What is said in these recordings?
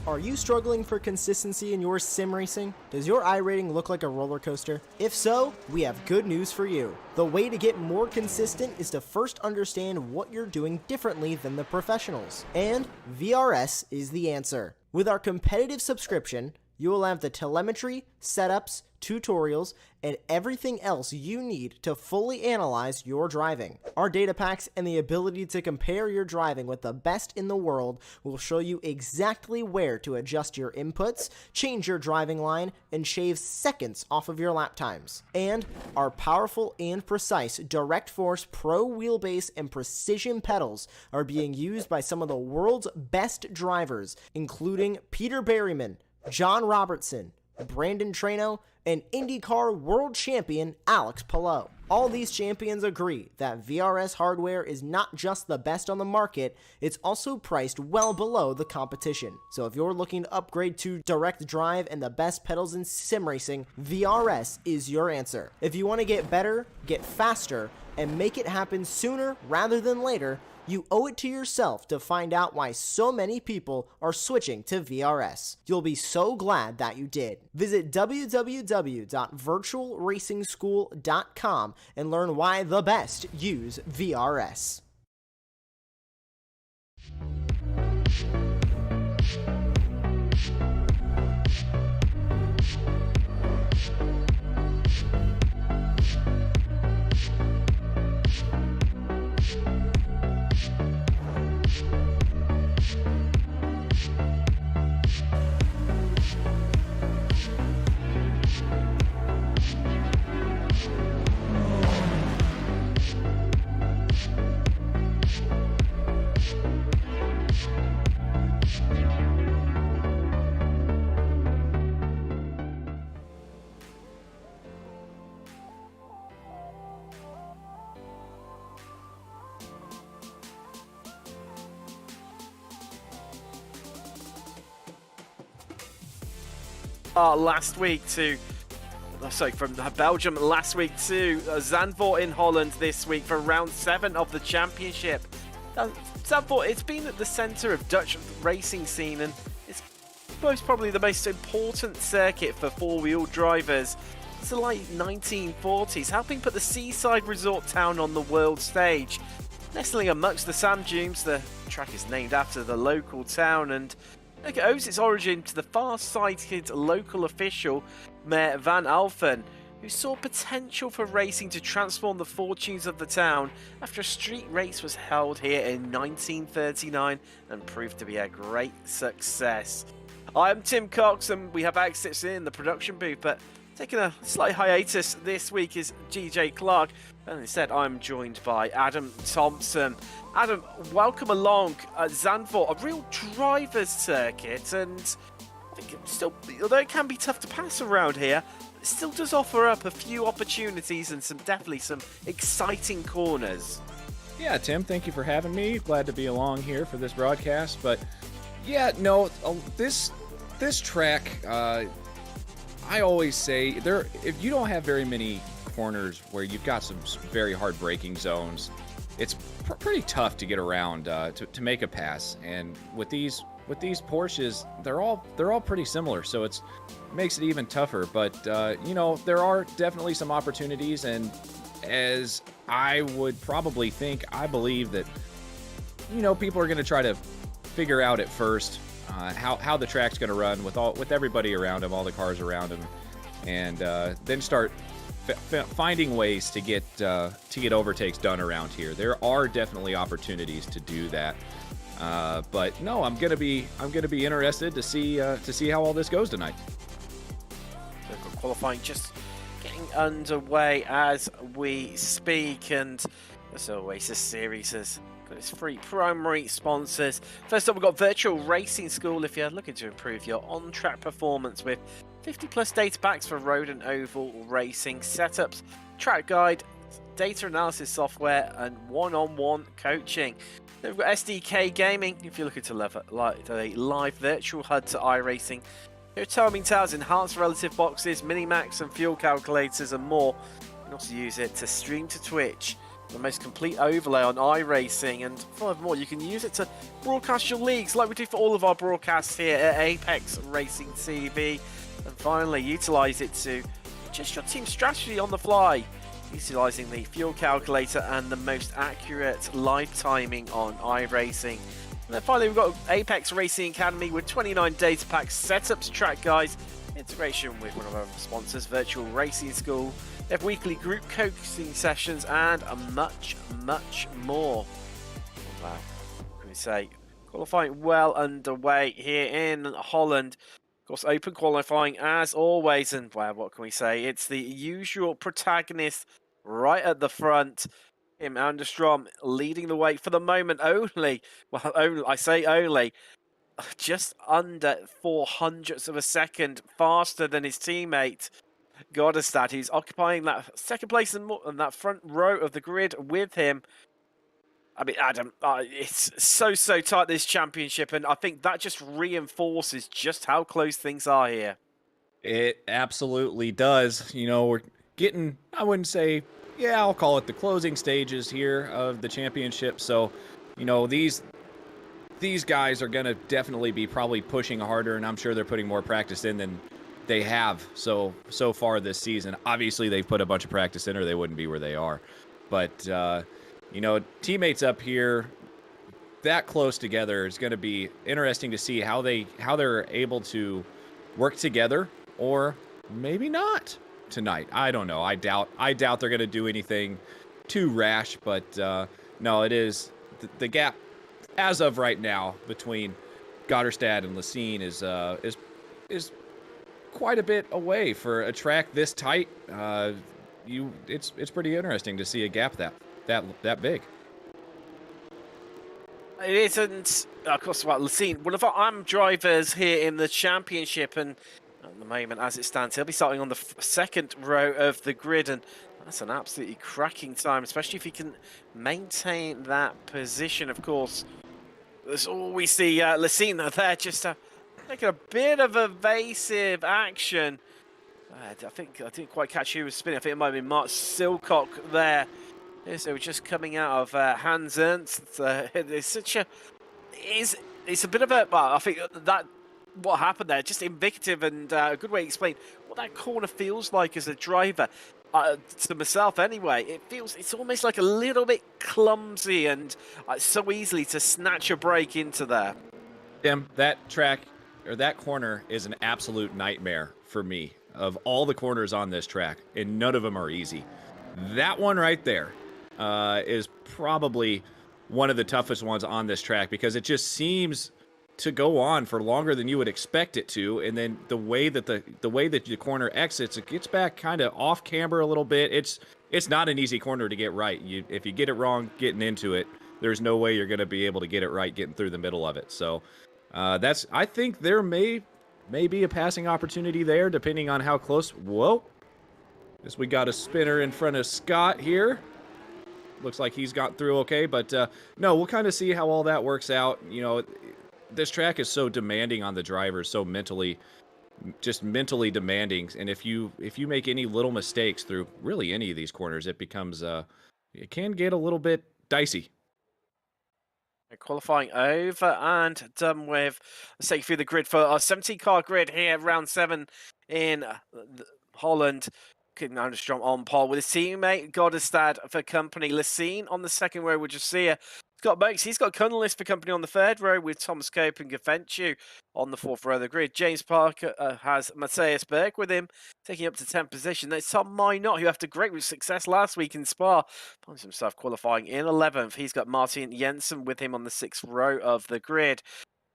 Are you struggling for consistency in your sim racing? Does your iRating look like a roller coaster? If so, we have good news for you. The way to get more consistent is to first understand what you're doing differently than the professionals. And VRS is the answer. With our competitive subscription, you will have the telemetry, setups, tutorials, and everything else you need to fully analyze your driving. Our data packs and the ability to compare your driving with the best in the world will show you exactly where to adjust your inputs, change your driving line, and shave seconds off of your lap times. And our powerful and precise Direct Force Pro wheelbase and precision pedals are being used by some of the world's best drivers, including Peter Berryman, John Robertson, Brandon Trano, and IndyCar World Champion Alex Palou. All these champions agree that VRS hardware is not just the best on the market, it's also priced well below the competition. So if you're looking to upgrade to direct drive and the best pedals in sim racing, VRS is your answer. If you want to get better, get faster, and make it happen sooner rather than later, you owe it to yourself to find out why so many people are switching to VRS. You'll be so glad that you did. Visit www.virtualracingschool.com and learn why the best use VRS. Last week to from Belgium last week to Zandvoort in Holland this week for round 7 of the championship. Zandvoort, it's been at the centre of Dutch racing scene, and it's most probably the most important circuit for four-wheel drivers. It's the late 1940s, helping put the seaside resort town on the world stage. Nestling amongst the sand dunes, the track is named after the local town, and it owes its origin to the far-sighted local official, Mayor Van Alphen, who saw potential for racing to transform the fortunes of the town after a street race was held here in 1939 and proved to be a great success. I'm Tim Cox, and we have access in the production booth, but taking a slight hiatus this week is GJ Clark, and instead I'm joined by Adam Thompson. Adam, welcome along Zandvoort, a real driver's circuit, and I think it still, although it can be tough to pass around here, it still does offer up a few opportunities and definitely some exciting corners. Yeah, Tim, thank you for having me. Glad to be along here for this broadcast. But yeah, no, this track, I always say if you don't have very many corners where you've got some very hard braking zones, it's pretty tough to get around to make a pass. And with these Porsches, they're all pretty similar, so it makes it even tougher. But you know, there are definitely some opportunities, and as I would probably think, I believe that, you know, people are going to try to figure out at first how the track's going to run with everybody around them, all the cars around them, and then start finding ways to get overtakes done around here. There are definitely opportunities to do that, but no, I'm gonna be interested to see how all this goes tonight. Local qualifying just getting underway as we speak, and as always, this series has got its 3 primary sponsors. First up, we've got Virtual Racing School. If you're looking to improve your on-track performance with 50+ data packs for road and oval racing setups, track guide, data analysis software, and one-on-one coaching. Then we've got SDK Gaming. If you're looking to a live virtual HUD to iRacing, there are timing towers, enhanced relative boxes, mini-max and fuel calculators, and more. You can also use it to stream to Twitch. the most complete overlay on iRacing, and furthermore, you can use it to broadcast your leagues like we do for all of our broadcasts here at Apex Racing TV, and finally utilize it to adjust your team strategy on the fly, utilizing the fuel calculator and the most accurate live timing on iRacing. And then finally, we've got Apex Racing Academy with 29 data packs, setups, track guides, integration with one of our sponsors, Virtual Racing School. They have weekly group coaching sessions and much, much more. Wow, what can we say? Qualifying well underway here in Holland. Of course, open qualifying as always, and wow, what can we say? It's the usual protagonist right at the front. Tim Anderstrom leading the way for the moment only. Well, only, I say only. Just under 0.04 of a second faster than his teammate. Godestad, who's occupying that second place and that front row of the grid with him. I mean, Adam, it's so tight, this championship, and I think that just reinforces just how close things are here. It absolutely does. You know, we're getting, I wouldn't say, yeah, I'll call it the closing stages here of the championship. So, you know, these guys are going to definitely be probably pushing harder, and I'm sure they're putting more practice in than they have so far this season. Obviously, they've put a bunch of practice in or they wouldn't be where they are. But, you know, teammates up here that close together is going to be interesting to see how they're able to work together, or maybe not tonight. I don't know. I doubt they're going to do anything too rash, but no, it is the gap as of right now between Godderstad and Lacine is quite a bit away for a track this tight. It's pretty interesting to see a gap that big. It isn't, of course, well, Lacine, one of our AM drivers here in the championship, and at the moment, as it stands, he'll be starting on the second row of the grid, and that's an absolutely cracking time, especially if he can maintain that position. Of course, there's always the Lacine there, just making a bit of evasive action. I think I didn't quite catch who was spinning. I think it might have been Mark Silcock there. So just coming out of Hans Ernst. It's such a, it's a bit of a. Well, I think that what happened there, just indicative and a good way to explain what that corner feels like as a driver. To myself, anyway, it's almost like a little bit clumsy and so easily to snatch a break into there. Tim, that track or that corner is an absolute nightmare for me. Of all the corners on this track, and none of them are easy. That one right there is probably one of the toughest ones on this track because it just seems to go on for longer than you would expect it to, and then the way that the corner exits, it gets back kind of off camber a little bit. It's not an easy corner to get right. If you get it wrong getting into it, there's no way you're going to be able to get it right getting through the middle of it. So I think there may be a passing opportunity there, depending on how close. Whoa. Guess we got a spinner in front of Scott here. Looks like he's got through okay, but no, we'll kind of see how all that works out. You know, this track is so demanding on the drivers, so mentally demanding. And if you make any little mistakes through really any of these corners, it becomes, it can get a little bit dicey. Qualifying over and done with. Let's take you through the grid for our 17-car grid here, round 7 in Holland. Anderstrom on pole with his teammate Godestad for company. Lacine on the second row with Josiah. Scott Bakes, he's got Cunliffe for company on the third row with Thomas Cope and Gaventu on the fourth row of the grid. James Parker has Matthias Berg with him, taking up to 10th position. There's Tom Minot, who after great success last week in Spa, finds himself qualifying in 11th. He's got Martin Jensen with him on the 6th row of the grid.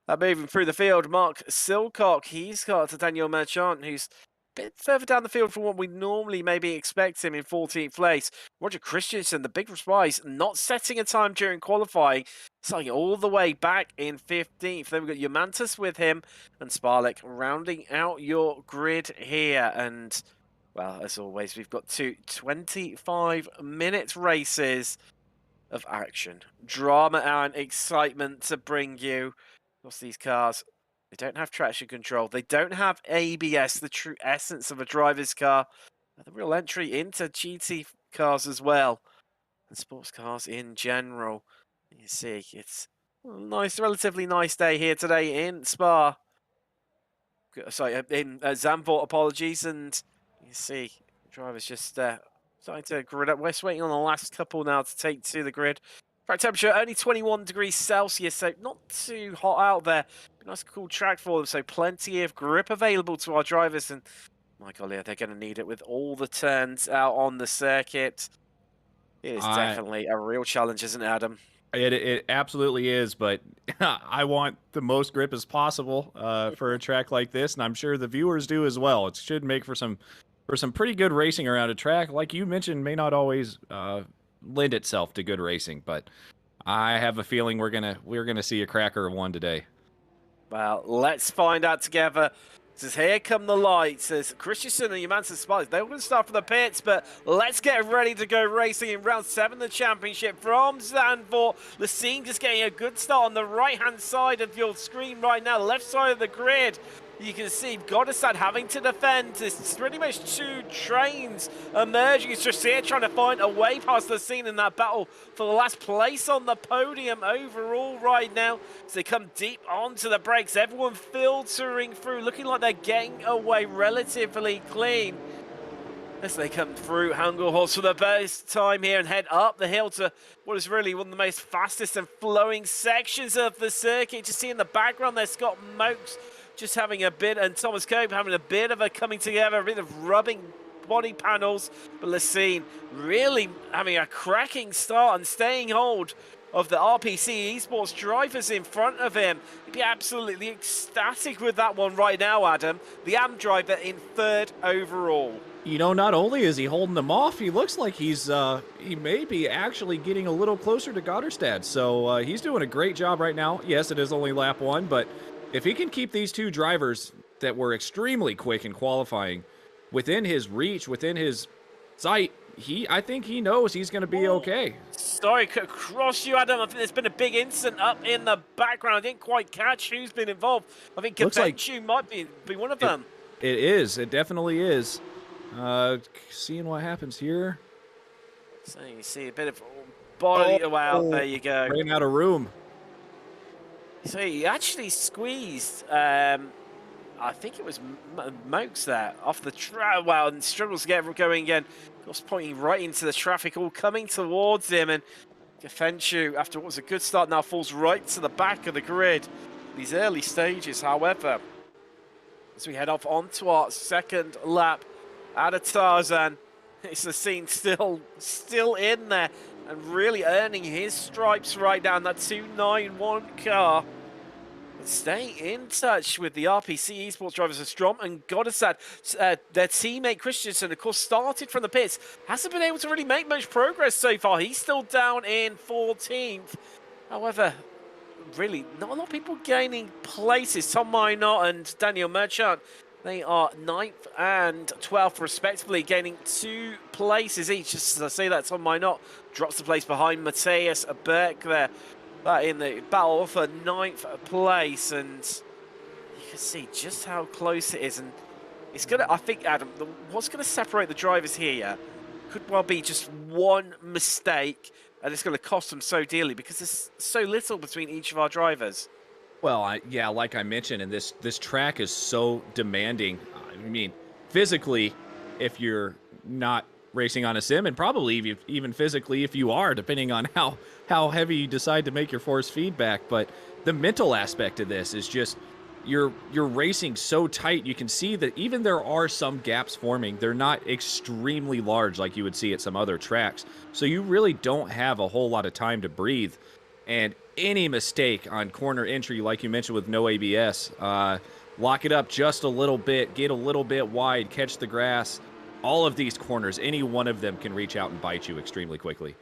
Moving through the field, Mark Silcock, he's got Daniel Merchant, who's bit further down the field from what we normally maybe expect him in 14th place. Roger Christensen, the big surprise, not setting a time during qualifying, starting all the way back in 15th. Then we've got Yomantis with him and Sparlek rounding out your grid here. And, well, as always, we've got 2 25-minute races of action, drama and excitement to bring you. Of course, these cars, they don't have traction control. They don't have ABS, the true essence of a driver's car. The real entry into GT cars as well. and sports cars in general. You see, it's a nice, relatively nice day here today in Spa. Sorry, in Zandvoort, apologies. And you see, drivers just starting to grid up. We're just waiting on the last couple now to take to the grid. Track temperature only 21 degrees Celsius, so not too hot out there. Nice cool track for them, so plenty of grip available to our drivers. And my God, yeah, they're going to need it with all the turns out on the circuit. It is definitely a real challenge, isn't it, Adam? It absolutely is, but I want the most grip as possible for a track like this, and I'm sure the viewers do as well. It should make for some pretty good racing around a track, like you mentioned, may not always lend itself to good racing, but I have a feeling we're gonna see a cracker of one today. Well, let's find out together. Says, here come the lights. Says Christensen and Johansson Spies. They're going to start from the pits, but let's get ready to go racing in round 7 of the championship from Zandvoort. Lacine just getting a good start on the right-hand side of your screen right now, left side of the grid. You can see Goddesad having to defend. There's pretty much 2 trains emerging. It's just here trying to find a way past the scene in that battle for the last place on the podium overall right now. As they come deep onto the brakes, everyone filtering through, looking like they're getting away relatively clean. As they come through Hungerhorse for the best time here and head up the hill to what is really one of the most fastest and flowing sections of the circuit. You see in the background there, Scott Mokes just having a bit, and Thomas Cope having a bit of a coming together, a bit of rubbing body panels. But Lacine really having a cracking start and staying hold of the RPC Esports drivers in front of him. He'd be absolutely ecstatic with that one right now, Adam. The AM driver in 3rd overall. You know, not only is he holding them off, he looks like he may be actually getting a little closer to Goddardstad. So he's doing a great job right now. Yes, it is only lap 1, but if he can keep these 2 drivers that were extremely quick in qualifying within his reach, within his sight, I think he knows he's going to be okay. Sorry, cross you, Adam. I think there's been a big incident up in the background. I didn't quite catch who's been involved. I think Kavenchu might be one of them. It is. It definitely is. Seeing what happens here. So you see a bit of body. Wow, there you go. Ran out of room. So he actually squeezed, I think it was Mokes there, off the track. Wow, and struggles to get going again. Of course, pointing right into the traffic, all coming towards him. And Gefenshu, after what was a good start, now falls right to the back of the grid. These early stages, however, as we head off onto our 2nd lap out of Tarzan, it's the scene still in there. And really earning his stripes right down that 291 car. But stay in touch with the RPC Esports drivers of Strom and Goddesad. Their teammate Christensen, of course, started from the pits. Hasn't been able to really make much progress so far. He's still down in 14th. However, really, not a lot of people gaining places. Tom Minot and Daniel Merchant, they are 9th and 12th respectively, gaining 2 places each. Just as I say that, Tom Minot drops the place behind Matthias Berk there. That in the battle for 9th place, and you can see just how close it is. And it's gonna, I think, Adam, what's gonna separate the drivers here could well be just one mistake, and it's gonna cost them so dearly because there's so little between each of our drivers. Well, yeah, like I mentioned, and this track is so demanding. I mean, physically, if you're not racing on a sim, and probably even physically if you are, depending on how heavy you decide to make your force feedback. But the mental aspect of this is just you're racing so tight. You can see that even there are some gaps forming. They're not extremely large like you would see at some other tracks. So you really don't have a whole lot of time to breathe. And any mistake on corner entry, like you mentioned with no ABS, lock it up just a little bit, get a little bit wide, catch the grass. All of these corners, any one of them can reach out and bite you extremely quickly.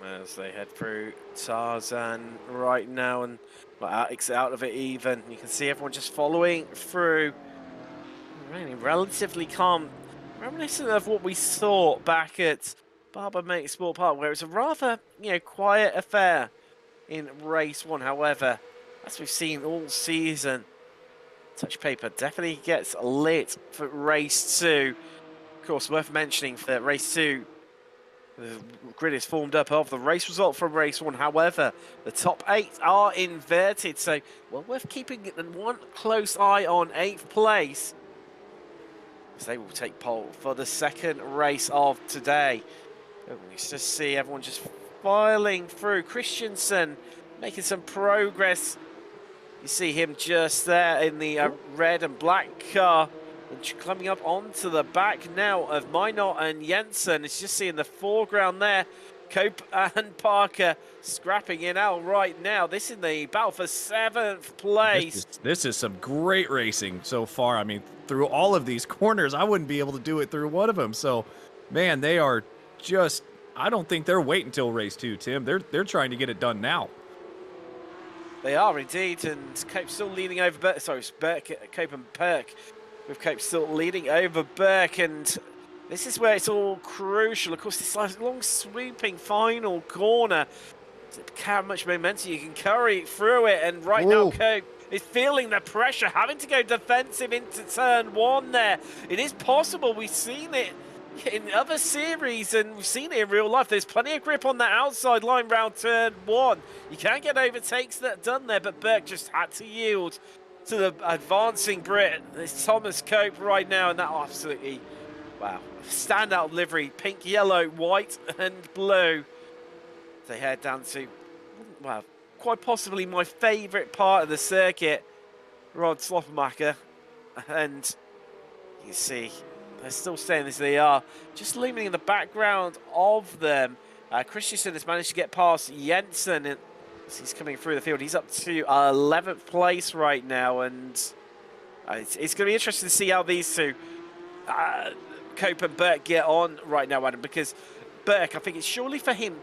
As they head through Tarzan right now, and Alex out of it even. You can see everyone just following through. Really relatively calm. Reminiscent of what we saw back at Barber Make Sport Park, where it was a rather, quiet affair in race 1. However, as we've seen all season, Touch Paper definitely gets lit for race 2. Of course, worth mentioning for race 2, The grid is formed up of the race result from race 1. However, the top 8 are inverted, so well worth keeping one close eye on 8th place, as they will take pole for the second race of today. We just see everyone just filing through. Christensen making some progress. You see him just there in the red and black car. And coming up onto the back now of Minot and Jensen. It's just seeing the foreground there. Cope and Parker scrapping it out right now. This is the battle for 7th place. This is some great racing so far. I mean, through all of these corners, I wouldn't be able to do it through one of them. So, man, they are just, I don't think they're waiting until race 2, Tim. They're trying to get it done now. They are indeed, and Cope still leading over Burke. Sorry, Cope and Perk. With Cope still leading over Burke, and this is where it's all crucial. Of course, this long swooping final corner. How much momentum you can carry through it, and right now Cope is feeling the pressure, having to go defensive into turn 1 there. It is possible. We've seen it in other series, and we've seen it in real life. There's plenty of grip on that outside line round turn 1. You can get overtakes that done there, but Burke just had to yield to the advancing Brit. It's Thomas Cope right now, and that absolutely, wow, standout livery, pink, yellow, white, and blue. They head down to, well, quite possibly my favourite part of the circuit, Rod Sloppenmacher, and you see they're still staying as they are, just looming in the background of them. Christensen has managed to get past Jensen, and he's coming through the field. He's up to 11th place right now, and it's going to be interesting to see how these two, Cope and Burke, get on right now, Adam, because Burke, I think it's surely for him,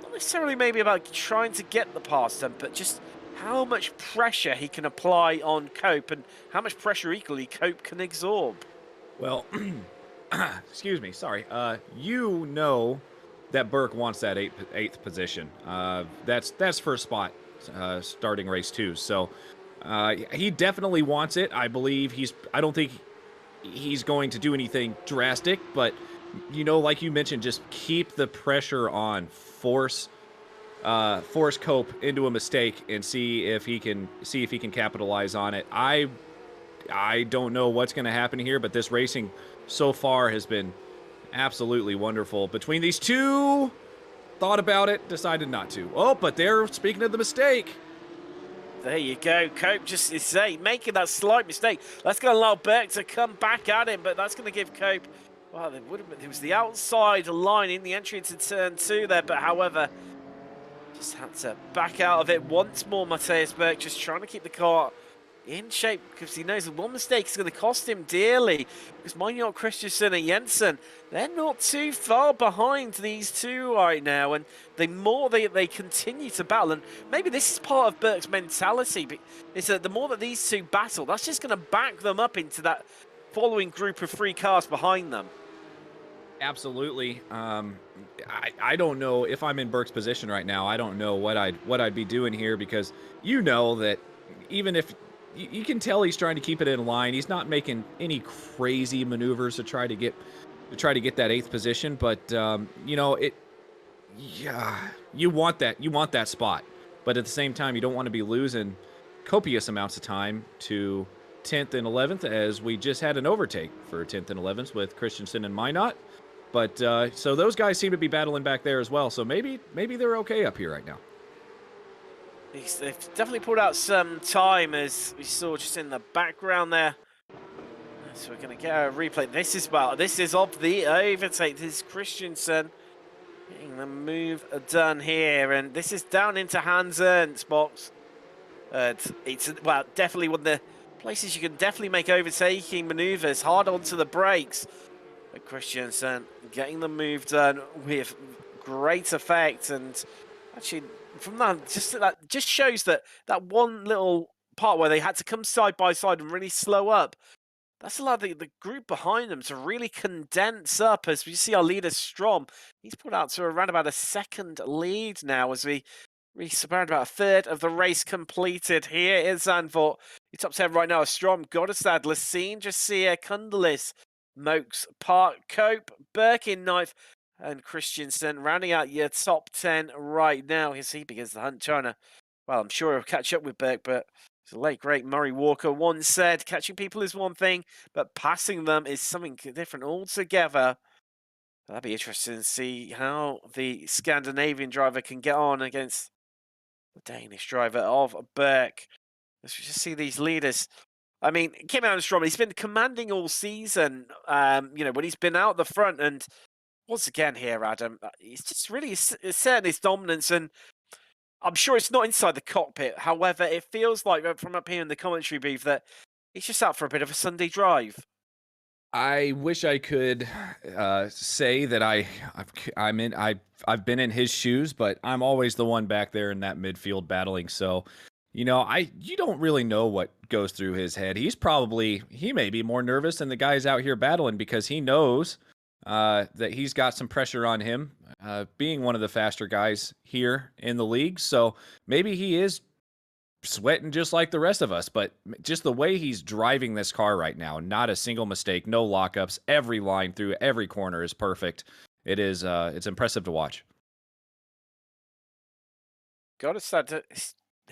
not necessarily maybe about trying to get the past them, but just how much pressure he can apply on Cope, and how much pressure equally Cope can absorb. Well, excuse me, sorry. You know that Burke wants that eighth position. That's first spot, starting race 2. So he definitely wants it. I believe I don't think he's going to do anything drastic, but you know, like you mentioned, just keep the pressure on, force Cope into a mistake and see if he can capitalize on it. I don't know what's going to happen here, but this racing so far has been absolutely wonderful. Between these two, thought about it, decided not to. Oh, but they're speaking of the mistake. There you go. Cope just is making that slight mistake. That's going to allow Burke to come back at him, but that's going to give Cope, well, it was the outside line in the entry into turn 2 there, but however, just had to back out of it once more. Matthias Burke just trying to keep the car in shape, because he knows that one mistake is going to cost him dearly. Because Minot, Christensen and Jensen, they're not too far behind these two right now, and the more they continue to battle, and maybe this is part of Burke's mentality, but it's that the more that these two battle, that's just going to back them up into that following group of 3 cars behind them. Absolutely. I don't know if I'm in Burke's position right now. I don't know what I'd be doing here, because you know that even if you can tell he's trying to keep it in line, he's not making any crazy maneuvers to try to get that 8th position. But you know, you want that spot, but at the same time, you don't want to be losing copious amounts of time to 10th and 11th, as we just had an overtake for 10th and 11th with Christensen and Minot. But so those guys seem to be battling back there as well. So maybe they're okay up here right now. They've definitely pulled out some time, as we saw just in the background there. So we're going to get a replay. This is of the overtake. This is Christensen getting the move done here, and this is down into Hans Ernst's box. It's well, definitely one of the places you can definitely make overtaking maneuvers, hard onto the brakes. But Christensen getting the move done with great effect, and actually from that just shows that one little part where they had to come side by side and really slow up, that's allowed the group behind them to really condense up. As we see our leader Strom, he's put out to around about a 2nd lead now, as we reach around about a 3rd of the race completed here in Zandvoort. It's top 10 right now. Strom, Goddestad, Lacine, Jasia, Kundelis, Mokes, Park, Cope, Burke in 9th, and Christensen rounding out your top 10 right now. As he begins the hunt, trying to, well, I'm sure he'll catch up with Burke, but the late great Murray Walker once said, catching people is one thing, but passing them is something different altogether. That'd be interesting to see how the Scandinavian driver can get on against the Danish driver of Burke. Let's just see these leaders. I mean, Kim Armstrong, he's been commanding all season, when he's been out the front. And once again here, Adam, he's just really asserting his dominance. And I'm sure it's not inside the cockpit. However, it feels like from up here in the commentary booth that he's just out for a bit of a Sunday drive. I wish I could say that I've been in his shoes, but I'm always the one back there in that midfield battling. So, you don't really know what goes through his head. He may be more nervous than the guys out here battling because he knows that he's got some pressure on him, being one of the faster guys here in the league. So maybe he is sweating just like the rest of us, but just the way he's driving this car right now, not a single mistake, no lockups, every line through every corner is perfect. It's impressive to watch. Got to start to,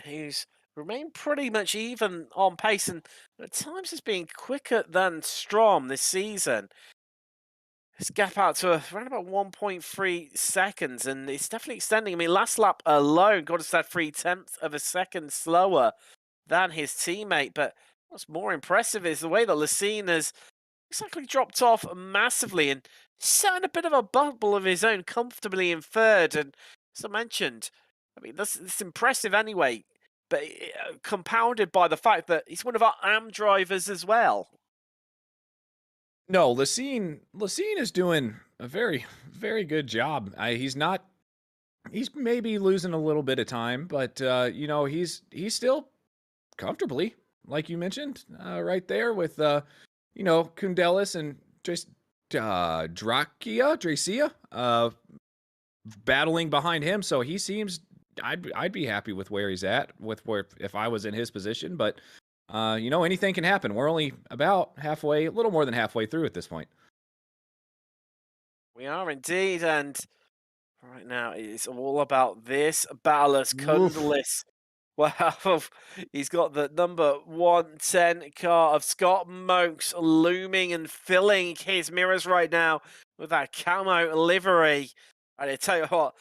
he's remained pretty much even on pace, and at times has been quicker than Strom this season. His gap out to around about 1.3 seconds, and it's definitely extending. I mean, last lap alone got us that 0.3 of a second slower than his teammate. But what's more impressive is the way that Lacine has exactly dropped off massively and set in a bit of a bubble of his own comfortably in third. And as I mentioned, I mean, that's impressive anyway, but compounded by the fact that he's one of our AM drivers as well. No, Lacine is doing a very, very good job. He's maybe losing a little bit of time, but he's still comfortably, like you mentioned, right there with Kundelis and just Dracia battling behind him. So he seems I'd be happy with where he's at if I was in his position, but anything can happen. We're only about halfway, a little more than halfway through at this point. We are indeed, and right now it's all about this Ballas Kundelis. Wow, he's got the number 110 car of Scott Mokes looming and filling his mirrors right now with that camo livery. And I tell you what,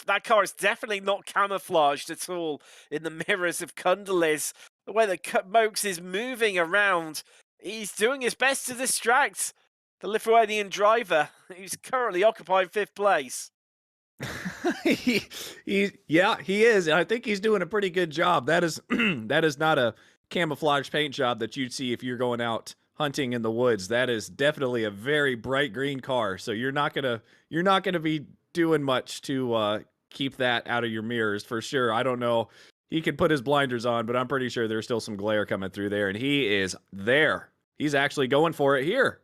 that car is definitely not camouflaged at all in the mirrors of Kundelis. The way that Mokes is moving around, he's doing his best to distract the Lithuanian driver, who's currently occupying 5th place. he is. I think he's doing a pretty good job. That is not a camouflage paint job that you'd see if you're going out hunting in the woods. That is definitely a very bright green car. So you're not gonna be doing much to keep that out of your mirrors for sure. I don't know. He could put his blinders on, but I'm pretty sure there's still some glare coming through there, and he is there. He's actually going for it here.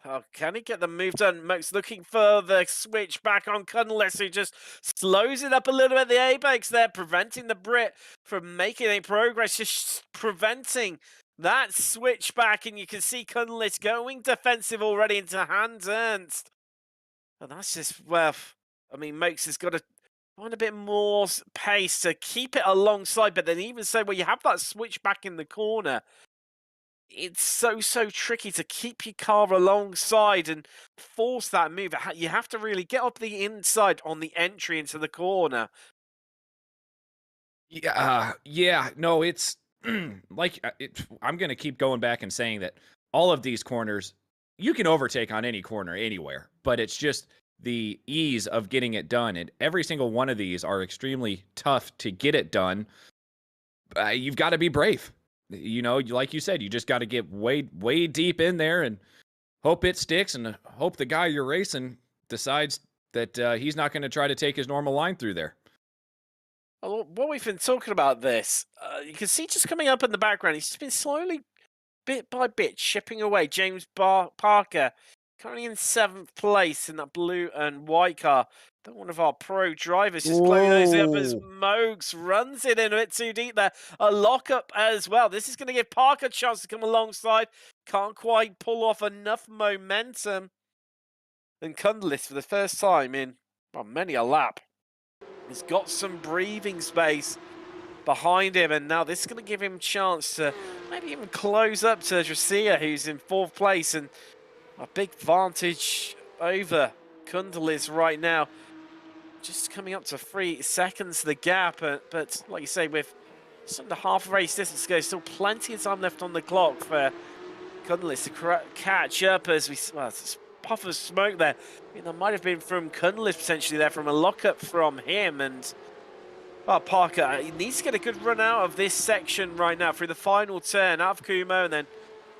Oh, can he get the move done? Mokes looking for the switch back on Kundelis, who just slows it up a little bit. The apex there, preventing the Brit from making any progress, just preventing that switch back. And you can see Kundelis going defensive already into Hans Ernst. And that's just, well, I mean, Mokes has got to find a bit more pace to keep it alongside. But then even so, when you have that switch back in the corner, it's so tricky to keep your car alongside and force that move. You have to really get up the inside on the entry into the corner. Yeah, no, it's like I'm going to keep going back and saying that all of these corners, you can overtake on any corner anywhere, but it's just the ease of getting it done. And every single one of these are extremely tough to get it done. You've got to be brave. Like you said, you just got to get way deep in there and hope it sticks and hope the guy you're racing decides that he's not going to try to take his normal line through there. Well, what we've been talking about this, you can see just coming up in the background, he's just been slowly, bit by bit, chipping away. James Parker, currently in 7th place in that blue and white car. But one of our pro drivers just closing up as Mokes runs it in a bit too deep there. A lockup as well. This is going to give Parker a chance to come alongside. Can't quite pull off enough momentum. And Cunliffe, for the first time in, well, many a lap, he's got some breathing space behind him, and now this is going to give him a chance to maybe even close up to Dracia, who's in 4th place, and a big vantage over Cunliffe right now. Just coming up to 3 seconds the gap, but like you say, with just under half a race distance to go, still plenty of time left on the clock for Cunliffe to catch up as we, well, puff of smoke there. I mean, that might have been from Cunliffe potentially there, from a lockup from him. And well, Parker, he needs to get a good run out of this section right now through the final turn out of Kumo, and then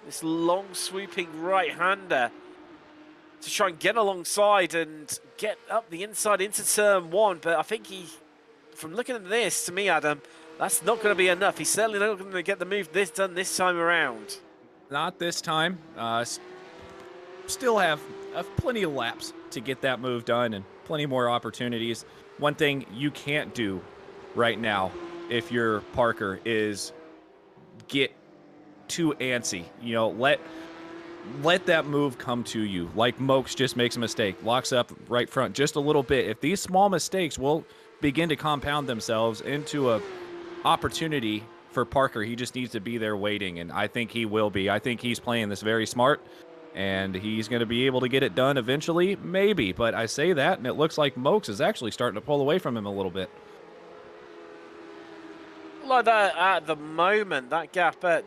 this long swooping right-hander to try and get alongside and get up the inside into turn 1. But I think from looking at this, to me, Adam, that's not going to be enough. He's certainly not going to get the move done this time around. Not this time. Still have plenty of laps to get that move done and plenty more opportunities. One thing you can't do right now, if you're Parker, is get too antsy. You know, let that move come to you. Like Mokes just makes a mistake, locks up right front just a little bit. If these small mistakes will begin to compound themselves into a opportunity for Parker, he just needs to be there waiting, and I think he will be. I think he's playing this very smart, and he's going to be able to get it done eventually, maybe. But I say that, and it looks like Mokes is actually starting to pull away from him a little bit. Like that at the moment, that gap, but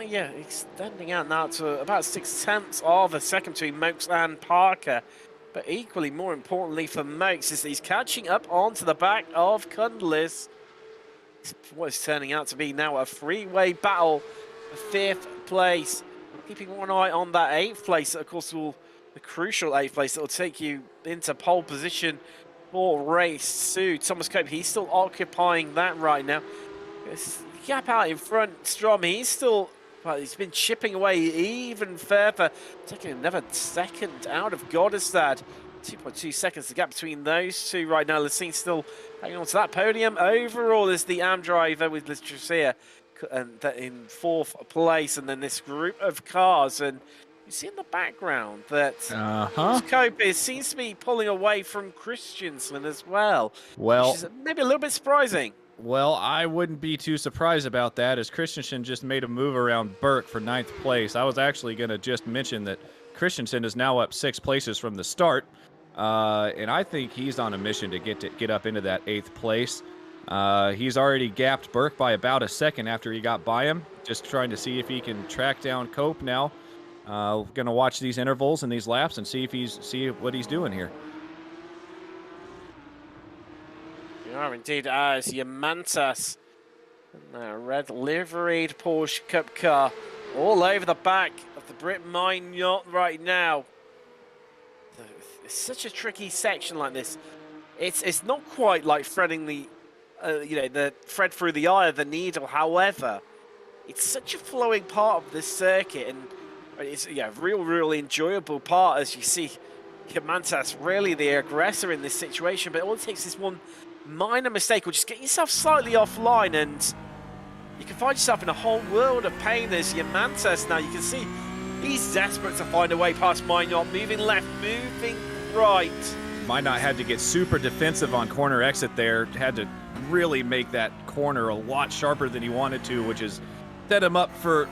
yeah, extending out now to about 6/10 of a second between Mokes and Parker. But equally, more importantly for Mokes, is that he's catching up onto the back of Cunliffe. What is turning out to be now a three-way battle for 5th place. Keeping one eye on that 8th place, of course, the crucial 8th place that will take you into pole position for race 2. Thomas Cope, he's still occupying that right now. This gap out in front, Strom, he's still, well, he's been chipping away even further, taking another second out of Godestad. 2.2 seconds, the gap between those two right now. Lassine still hanging on to that podium. Overall is the AM driver with Latricia and in 4th place, and then this group of cars. And you see in the background that Cope seems to be pulling away from Christensen as well. Well, which is maybe a little bit surprising. Well, I wouldn't be too surprised about that, as Christensen just made a move around Burke for 9th place. I was actually going to just mention that Christensen is now up 6 places from the start. And I think he's on a mission to get up into that 8th place. He's already gapped Burke by about a second after he got by him. Just trying to see if he can track down Cope now. Going to watch these intervals and these laps and see what he's doing here. You are indeed as Yamantas, a red liveried Porsche Cup car all over the back of the Brit Mine yacht right now. It's such a tricky section like this. It's not quite like threading the the thread through the eye of the needle. However, it's such a flowing part of this circuit, and it's really enjoyable part, as you see Yamantas really the aggressor in this situation. But all it takes is one minor mistake, or just get yourself slightly offline, and you can find yourself in a whole world of pain. As Yamantas now, you can see he's desperate to find a way past Minot, moving left, moving right. Minot had to get super defensive on corner exit there, had to really make that corner a lot sharper than he wanted to, which has set him up for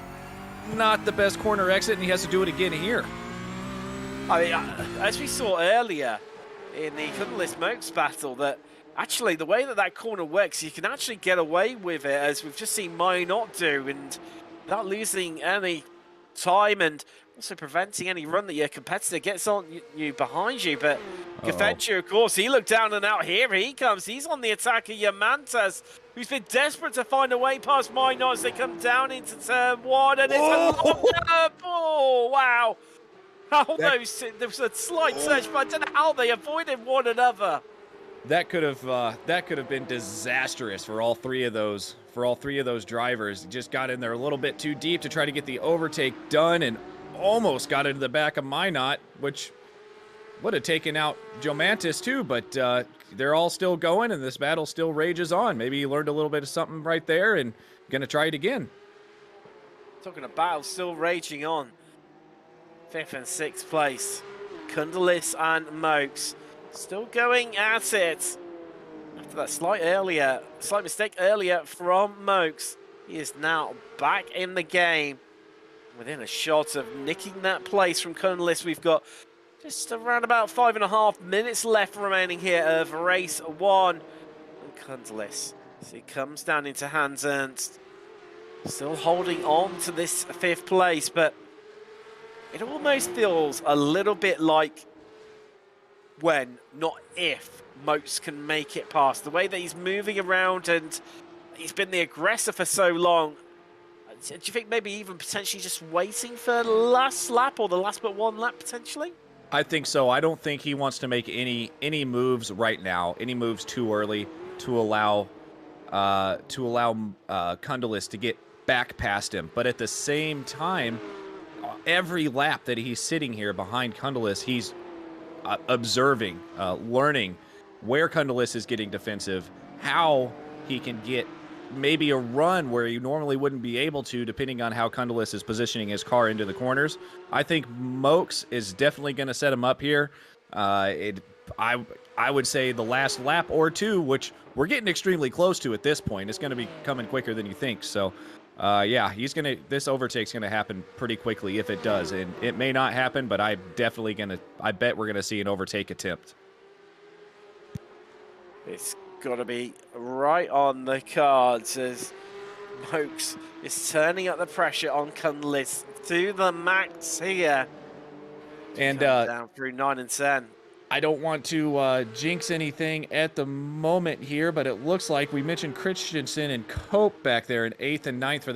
not the best corner exit, and he has to do it again here. I mean, as we saw earlier in the Cunliffe Mokes battle, that actually the way that corner works, you can actually get away with it, as we've just seen Minot do, and without losing any time, and also preventing any run that your competitor gets on you behind you. But Gafencio, of course, he looked down and out. Here he comes. He's on the attack of Yamantas, who's been desperate to find a way past Minot as they come down into turn 1, and it's a long up. Oh, wow. There was a slight surge, but I don't know how they avoided one another. That could have been disastrous for all three of those drivers. Just got in there a little bit too deep to try to get the overtake done, and almost got into the back of Minot, which would have taken out Jomantis too. But they're all still going, and this battle still rages on. Maybe he learned a little bit of something right there, and gonna try it again. Talking about battle still raging on. 5th and 6th place. Kundalis and Mokes still going at it. After that slight mistake earlier from Mokes, he is now back in the game. Within a shot of nicking that place from Kundalis, we've got just around about 5.5 minutes left remaining here of race 1. And Kundalis, as he comes down into Hans Ernst, still holding on to this 5th place, but it almost feels a little bit like when, not if, Mokes can make it past. The way that he's moving around and he's been the aggressor for so long. Do you think maybe even potentially just waiting for the last lap or the last but one lap potentially? I think so. I don't think he wants to make any moves right now, any moves too early to allow Kundalis to get back past him. But at the same time, every lap that he's sitting here behind Kundalis, he's observing, learning where Kundalis is getting defensive, how he can get maybe a run where you normally wouldn't be able to, depending on how Kundalis is positioning his car into the corners. I think Mokes is definitely going to set him up here. I would say the last lap or two, which we're getting extremely close to at this point. It's going to be coming quicker than you think. So, yeah, this overtake's going to happen pretty quickly if it does. And it may not happen, but I bet we're going to see an overtake attempt. It's got to be right on the cards as Mokes is turning up the pressure on Kundalis to the max here. And down through 9 and 10. I don't want to jinx anything at the moment here, but it looks like we mentioned Christensen and Cope back there in 8th and 9th for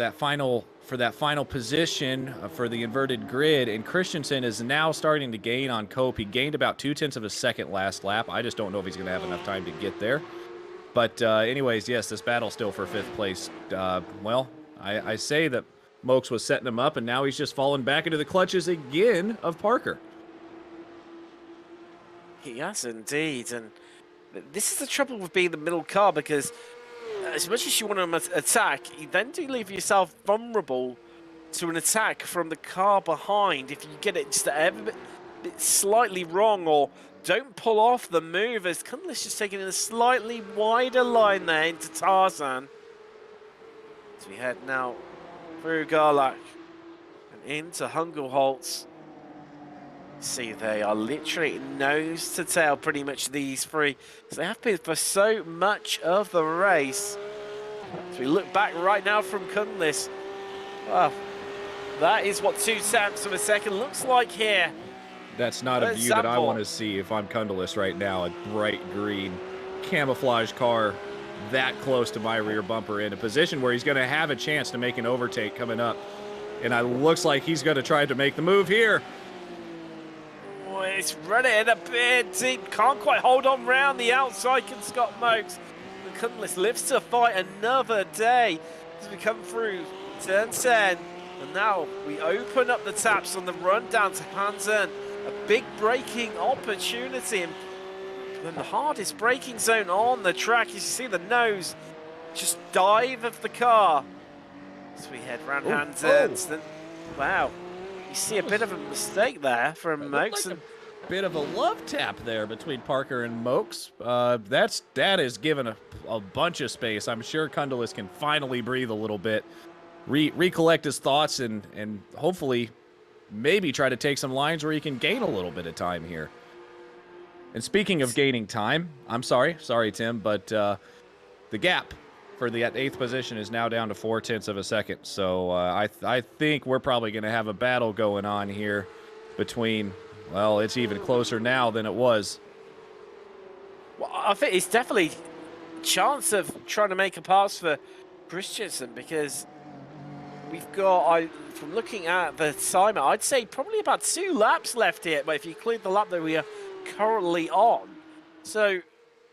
that final position for the inverted grid, and Christensen is now starting to gain on Cope. He gained about 0.2 of a second last lap. I just don't know if he's going to have enough time to get there. But anyways, yes, this battle still for 5th place. Well, I say that Mokes was setting him up, and now he's just fallen back into the clutches again of Parker. Yes, indeed. And this is the trouble with being the middle car, because as much as you want to attack, you then do leave yourself vulnerable to an attack from the car behind if you get it just a bit slightly wrong or don't pull off the move, as Kundalis just taking in a slightly wider line there into Tarzan. As we head now through Garlach and into Hungerholtz. See, they are literally nose to tail, pretty much, these three. So they have been for so much of the race. As we look back right now from Kundalis, well, that is what 0.2 of a second looks like here. That's not a view that I want to see if I'm Kundalis right now. A bright green camouflage car that close to my rear bumper in a position where he's going to have a chance to make an overtake coming up. And it looks like he's going to try to make the move here. Oh, it's running a bit deep. Can't quite hold on round the outside, can Scott Mokes. And Kundalis lives to fight another day as we come through turn 10. And now we open up the taps on the run down to Hansen. A big braking opportunity, and the hardest braking zone on the track. You see the nose just dive of the car as we head round Hansen. Wow, you see a bit of a mistake there from Mokes. Like a bit of a love tap there between Parker and Mokes. That is given a bunch of space. I'm sure Kundalis can finally breathe a little bit, recollect his thoughts, and hopefully maybe try to take some lines where he can gain a little bit of time here. And speaking of gaining time, I'm sorry Tim, but the gap for the 8th position is now down to 0.4 of a second. So I think we're probably going to have a battle going on here between, well, it's even closer now than it was. Well, I think it's definitely a chance of trying to make a pass for Christensen, because we've got, from looking at the timer, I'd say probably about 2 laps left here, but if you include the lap that we are currently on. So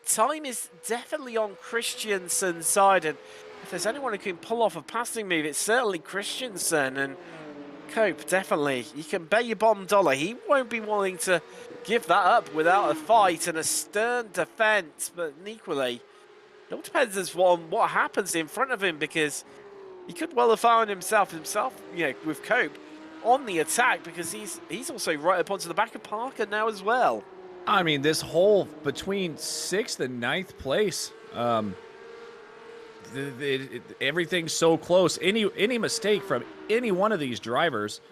time is definitely on Christensen's side, and if there's anyone who can pull off a passing move, it's certainly Christensen. And Cope, definitely, you can bet your bottom dollar he won't be willing to give that up without a fight and a stern defense. But equally, it all depends on what happens in front of him, because he could well have found himself, you know, with Cope on the attack because he's also right up onto the back of Parker now as well. I mean, this whole between 6th and 9th place, everything's so close. Any mistake from any one of these drivers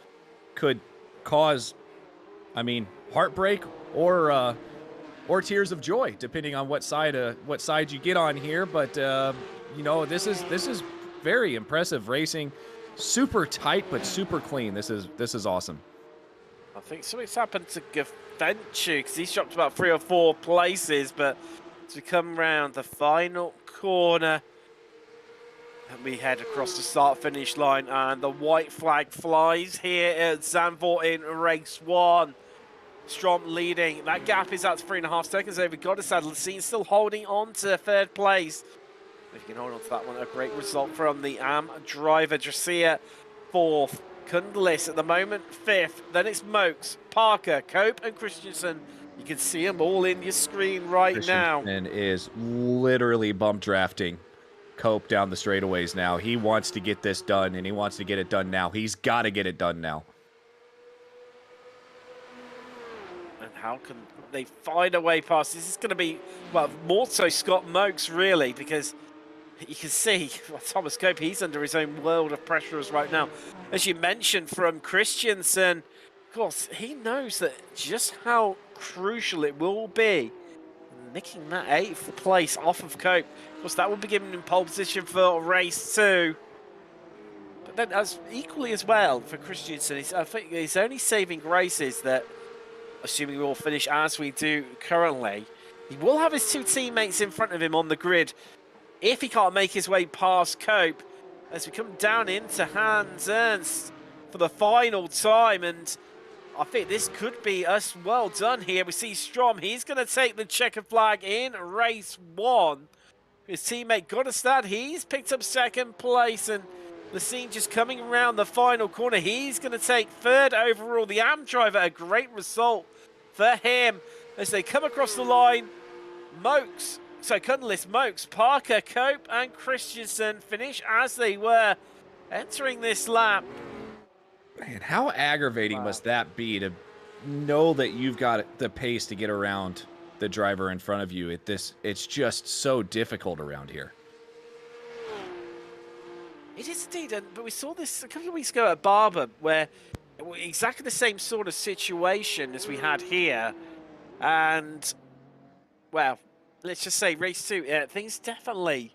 could cause, I mean, heartbreak or tears of joy, depending on what side you get on here. But you know, this is very impressive racing. Super tight, but super clean. This is awesome. I think something's happened to Gavenchu because he's dropped about 3 or 4 places, but as we come round the final corner, and we head across the start-finish line, and the white flag flies here at Zandvoort in race 1. Strom leading. That gap is at 3.5 seconds over Goddesad. Lacine still holding on to 3rd place. If you can hold on to that one, a great result from the AM driver. Dracia 4th. Kundlis at the moment 5th. Then it's Mokes, Parker, Cope, and Christensen. You can see them all in your screen right now. Christensen is literally bump drafting Cope down the straightaways now. He wants to get this done, and he wants to get it done now. He's got to get it done now. And how can they find a way past? This is going to be, well, more so Scott Mokes, really, because you can see Thomas Cope, he's under his own world of pressures right now. As you mentioned from Christensen, of course, he knows that just how crucial it will be nicking that 8th place off of Cope. Of course, that will be giving him pole position for race 2. But then as equally as well for Christensen, I think he's only saving races that, assuming we all finish as we do currently, he will have his 2 teammates in front of him on the grid if he can't make his way past Cope, as we come down into Hans Ernst for the final time. And I think this could be us well done here. We see Strom, he's going to take the checkered flag in race 1. His teammate Goddestad, he's picked up 2nd place, and Lacine just coming around the final corner. He's going to take 3rd overall. The AM driver, a great result for him as they come across the line. Mokes, so Kundlis, Mokes, Parker, Cope, and Christensen finish as they were entering this lap. Man, how aggravating must that be to know that you've got the pace to get around the driver in front of you? It's just so difficult around here. It is indeed, but we saw this a couple of weeks ago at Barber, where exactly the same sort of situation as we had here. And, well, let's just say race 2, things definitely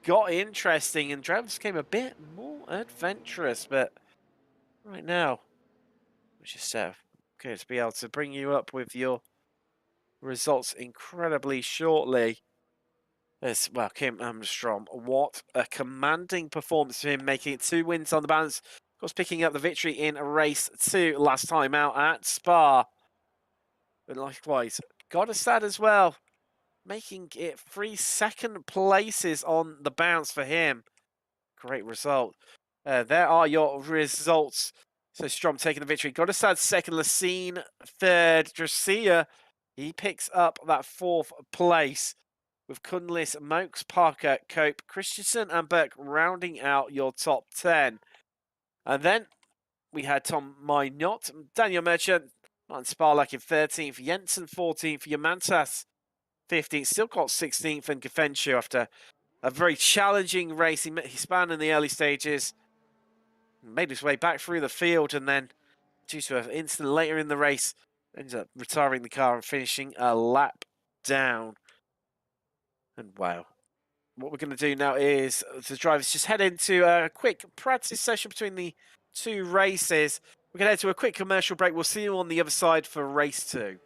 got interesting and drivers became a bit more adventurous. But right now, which is good to be able to bring you up with your results incredibly shortly. As well, Kim Armstrong, what a commanding performance for him, making it 2 wins on the balance. Of course, picking up the victory in race 2 last time out at Spa. But likewise, Goddestad as well, making it 3 second places on the bounce for him. Great result. There are your results. So Strom taking the victory. Goddestad 2nd, Lacine 3rd. Dracia, he picks up that 4th place, with Kundlis, Mokes, Parker, Cope, Christensen, and Burke rounding out your top 10. And then we had Tom Minot, Daniel Merchant, Martin Sparlak in 13th, Jensen 14th, Yamantas 15th, still got 16th, and Gavenchu after a very challenging race. He spanned in the early stages, made his way back through the field, and then, due to an incident later in the race, ended up retiring the car and finishing a lap down. And wow, what we're going to do now is the drivers just head into a quick practice session between the 2 races. We're going to head to a quick commercial break. We'll see you on the other side for race 2.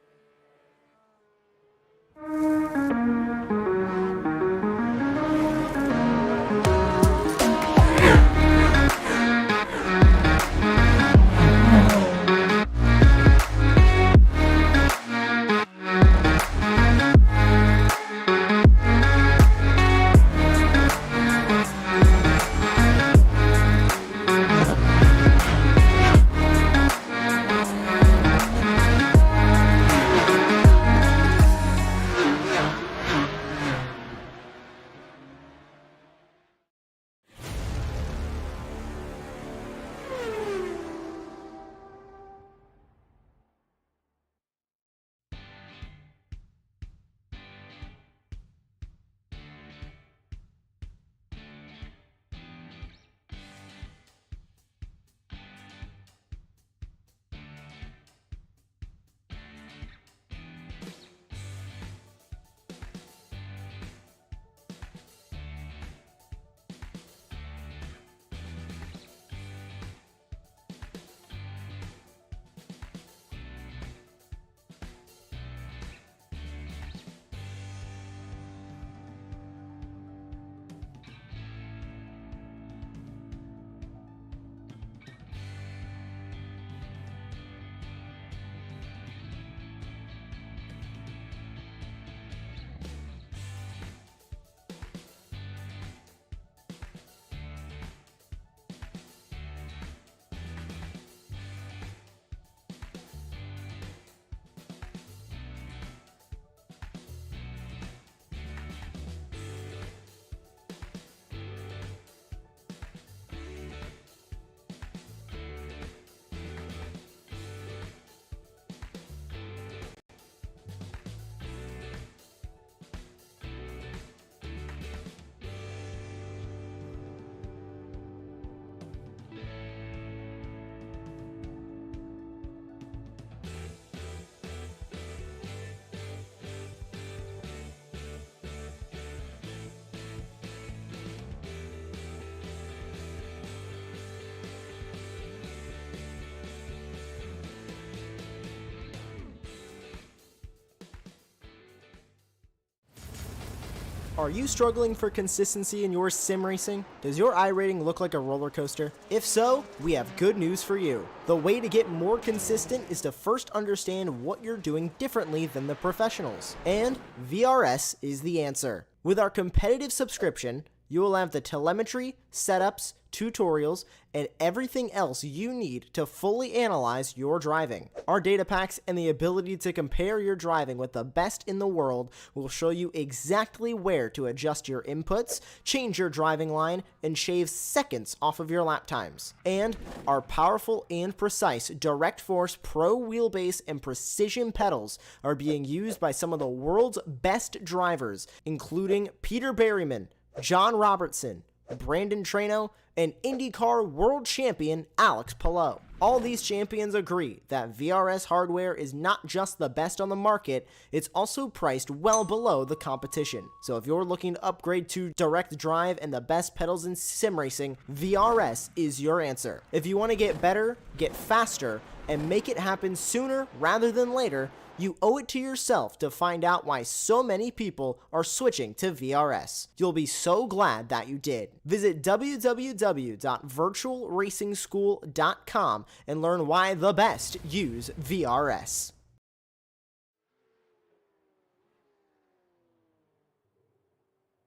Are you struggling for consistency in your sim racing? Does your iRating look like a roller coaster? If so, we have good news for you. The way to get more consistent is to first understand what you're doing differently than the professionals. And VRS is the answer. With our competitive subscription, you will have the telemetry, setups, tutorials, and everything else you need to fully analyze your driving. Our data packs and the ability to compare your driving with the best in the world will show you exactly where to adjust your inputs, change your driving line, and shave seconds off of your lap times. And our powerful and precise Direct Force Pro wheelbase and precision pedals are being used by some of the world's best drivers, including Peter Berryman, John Robertson, Brandon Trano, and IndyCar World Champion Alex Palou. All these champions agree that VRS hardware is not just the best on the market, it's also priced well below the competition. So if you're looking to upgrade to direct drive and the best pedals in sim racing, VRS is your answer. If you want to get better, get faster, and make it happen sooner rather than later, you owe it to yourself to find out why so many people are switching to VRS. You'll be so glad that you did. Visit www.virtualracingschool.com and learn why the best use VRS.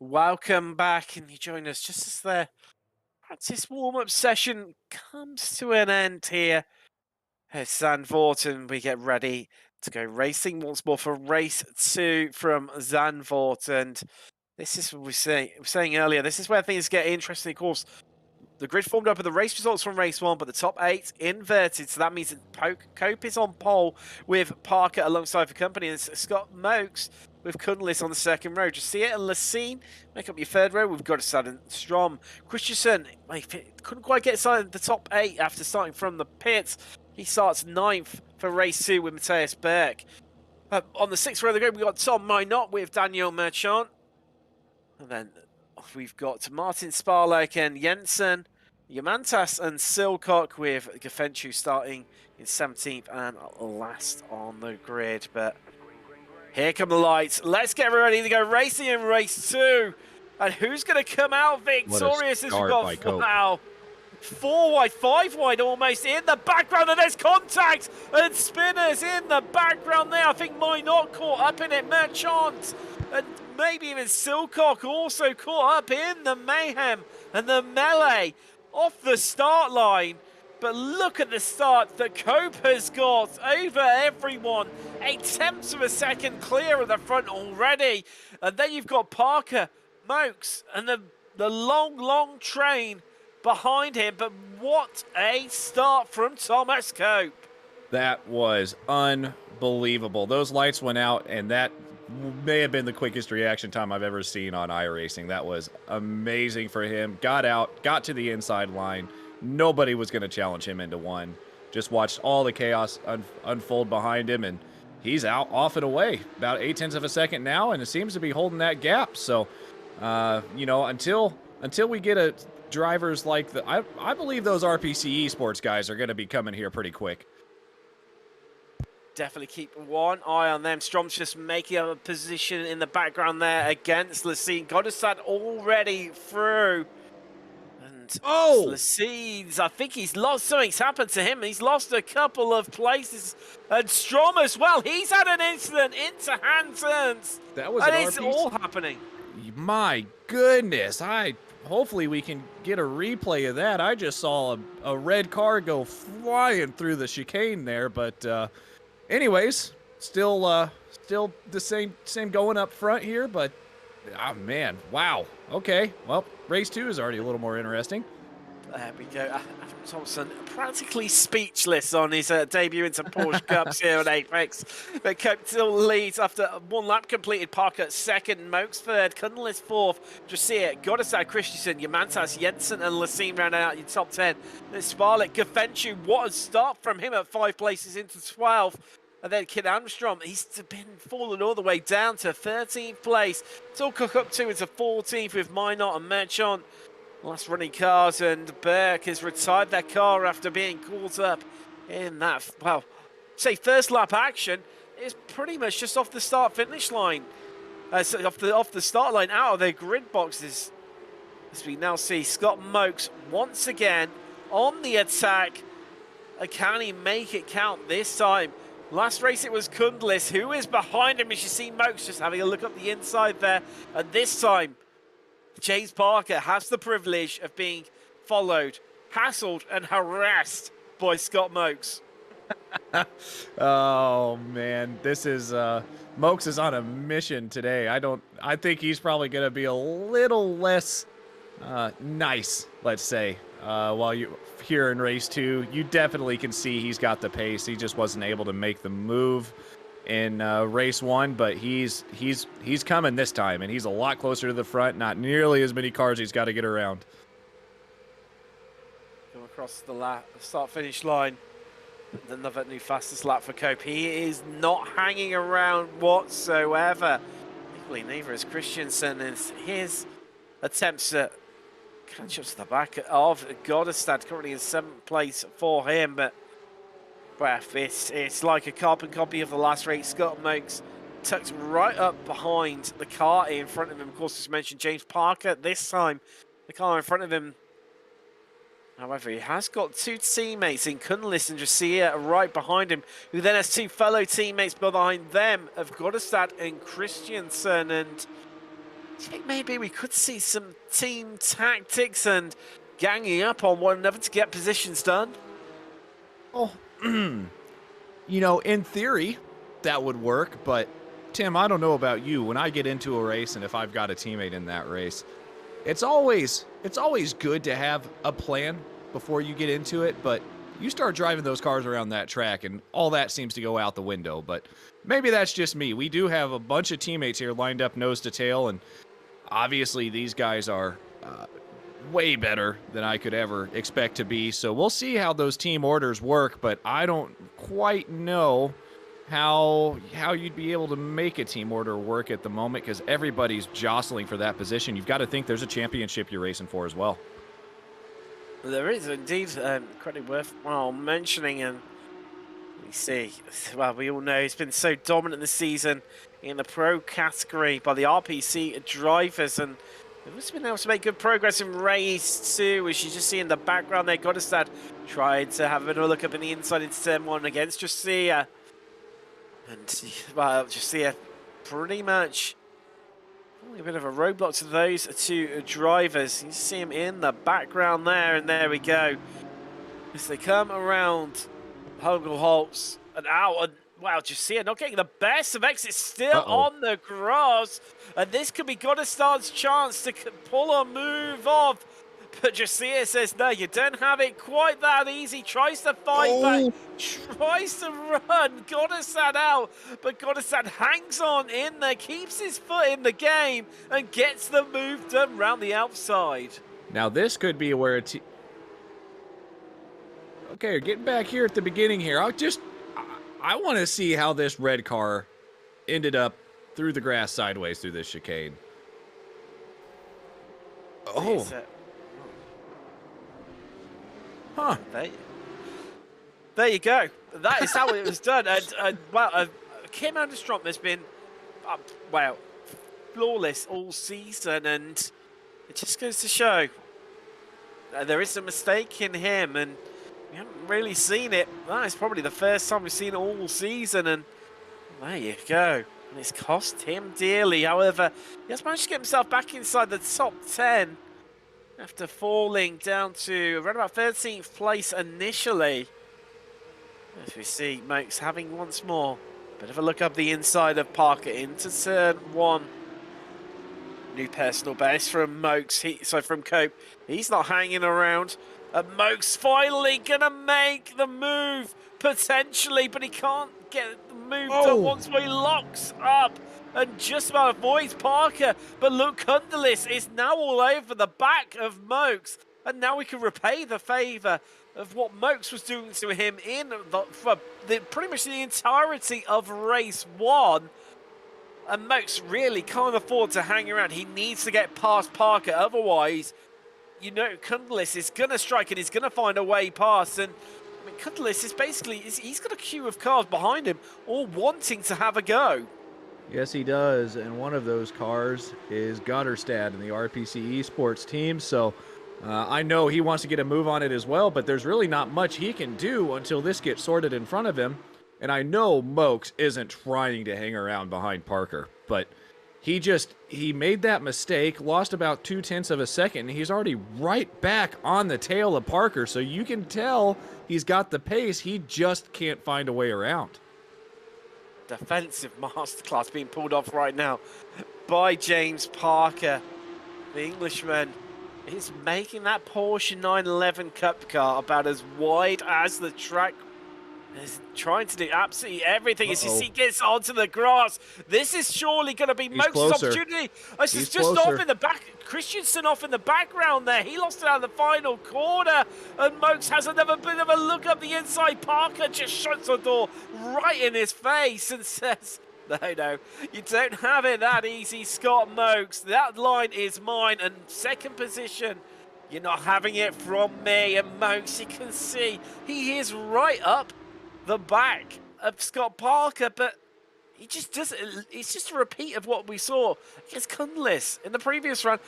Welcome back, and you join us just as the practice warm-up session comes to an end here at Zandvoort, and we get ready to go racing once more for race 2 from Zandvoort. And this is what we were saying earlier, this is where things get interesting. Of course, the grid formed up with the race results from race 1, but the top 8 inverted, so that means that Cope is on pole with Parker alongside the company, and Scott Mokes with Cunliffe on the second row. Jasia and Lacine make up your third row. We've got Sadden Strom. Christensen couldn't quite get inside the top 8 after starting from the pits. He starts 9th for race 2 with Matthias Berg. On the 6th row of the grid, we've got Tom Minot with Daniel Merchant. And then we've got Martin Sparlake and Jensen, Yamantas and Silcock with Gafenchu starting in 17th and last on the grid. But here come the lights. Let's get ready to go racing in race 2. And who's going to come out victorious as we've got, wow, 4 wide, 5 wide almost in the background, and there's contact and spinners in the background there. I think Minot caught up in it, Merchant, and maybe even Silcock also caught up in the mayhem and the melee off the start line. But look at the start that Cope has got over everyone. 0.8 of a second clear at the front already. And then you've got Parker, Mokes, and the long train behind him. But what a start from Thomas Cope. That was unbelievable. Those lights went out, and that may have been the quickest reaction time I've ever seen on iRacing. That was amazing for him. Got out, got to the inside line. Nobody was going to challenge him into one. Just watched all the chaos unfold behind him, and he's out, off and away. About 0.8 of a second now, and it seems to be holding that gap. So, you know, until we get drivers like I believe those RPC Esports guys are going to be coming here pretty quick. Definitely keep one eye on them. Strom's just making up a position in the background there against Lacine. Godesad already through. And Lacine's, I think he's lost, something's happened to him. He's lost a couple of places. And Strom as well, he's had an incident into hand turns. That was and an it's RPC? all happening. My goodness, hopefully we can get a replay of that. I just saw a red car go flying through the chicane there, but anyways, still the same going up front here, but oh man, wow. Okay, well, race 2 is already a little more interesting. There we go. Adam Thompson practically speechless on his debut into Porsche Cups here at Apex. But Cope still leads after one lap completed. Parker second, Mokes third, Cunliffe fourth. Jasia, Godesad, Christensen, Yamantas, Jensen, and Lacine rounding out your top 10. Then Sparlett, Gafenchu, what a start from him at 5 places into 12th. And then Kid Armstrong, he's been falling all the way down to 13th place. Still cook up to into 14th with Minot and Merchant. Last running cars, and Berg has retired their car after being caught up in that, well, say first lap action is pretty much just off the start finish line. So off the start line, out of their grid boxes. As we now see Scott Mokes once again on the attack. Can he make it count this time? Last race it was Kundlis, who is behind him as you see Mokes just having a look up the inside there. And this time, James Parker has the privilege of being followed, hassled and harassed by Scott Mokes. Oh man, this is Mokes is on a mission today. I think he's probably gonna be a little less nice, let's say. While you here in race 2, you definitely can see he's got the pace. He just wasn't able to make the move in race 1, but he's coming this time, and he's a lot closer to the front. Not nearly as many cars he's got to get around. Go across the start-finish line. Another new fastest lap for Cope. He is not hanging around whatsoever. Equally, neither is Christensen. Is his attempts to catch up to the back of Godestad, currently in 7th place for him. But it's like a carbon copy of the last race. Scott Mokes tucked right up behind the car in front of him. Of course, as mentioned, James Parker. This time, the car in front of him. However, he has got 2 teammates in Kundlis and Jasia right behind him, who then has 2 fellow teammates behind them of Godestad and Christiansen. And I think maybe we could see some team tactics and ganging up on one another to get positions done. Oh, you know, in theory, that would work, but Tim, I don't know about you. When I get into a race and if I've got a teammate in that race, it's always good to have a plan before you get into it, but you start driving those cars around that track and all that seems to go out the window. But maybe that's just me. We do have a bunch of teammates here lined up nose to tail, and obviously these guys are way better than I could ever expect to be. So we'll see how those team orders work, but I don't quite know how you'd be able to make a team order work at the moment because everybody's jostling for that position. You've got to think there's a championship you're racing for as well. There is indeed credit worthwhile mentioning, and we see, well, we all know he's been so dominant this season in the pro category by the RPC drivers, and he's been able to make good progress in race 2, as you just see in the background there. Godestad tried to have a bit of a look up in the inside into turn 1 against Jasia. And, well, Jasia pretty much a bit of a roadblock to those 2 drivers. You see him in the background there, and there we go. As they come around Hogelholtz and out, and wow, Jasia not getting the best of exits, still on the grass. And this could be Godestad's chance to pull a move off. But Jasia says, no, you don't have it quite that easy. Tries to fight back, tries to run. Godestad out, but Godestad hangs on in there, keeps his foot in the game, and gets the move done round the outside. Now this could be where okay, getting back here at the beginning here. I want to see how this red car ended up through the grass sideways through this chicane. Oh. Huh. There you go. That is how it was done. And well, Kim Anderstrom has been, well, flawless all season, and it just goes to show there is a mistake in him, and we haven't really seen it. That is probably the first time we've seen it all season, and there you go. And it's cost him dearly. However, he has managed to get himself back inside the top 10. After falling down to around about 13th place initially. As we see Mokes having once more a bit of a look up the inside of Parker into turn 1. New personal best from Mokes, from Cope. He's not hanging around. And Mokes finally gonna make the move, potentially, but he can't get the move done once he locks up and just about avoids Parker. But look, Kundlis is now all over the back of Mokes, and now we can repay the favour of what Mokes was doing to him for pretty much the entirety of race 1. And Mokes really can't afford to hang around. He needs to get past Parker, otherwise, you know, Kundlis is going to strike and he's going to find a way past. And I mean, Kundlis is basically, he's got a queue of cars behind him, all wanting to have a go. Yes, he does, and one of those cars is Gutterstad in the RPC Esports team, so I know he wants to get a move on it as well, but there's really not much he can do until this gets sorted in front of him, and I know Mokes isn't trying to hang around behind Parker, but he made that mistake, lost about 0.2 of a second, and he's already right back on the tail of Parker, so you can tell he's got the pace, he just can't find a way around. Defensive masterclass being pulled off right now by James Parker. The Englishman is making that Porsche 911 Cup car about as wide as the track. Is trying to do absolutely everything as you see gets onto the grass. This is surely going to be Mokes' opportunity. This is just off in the back. Christensen off in the background there. He lost it out of the final corner. And Mokes has another bit of a look up the inside. Parker just shuts the door right in his face and says, no, you don't have it that easy, Scott Mokes. That line is mine. And second position, you're not having it from me. And Mokes, you can see, he is right up the back of Scott Parker, but he just doesn't. It's just a repeat of what we saw against Cundless in the previous run.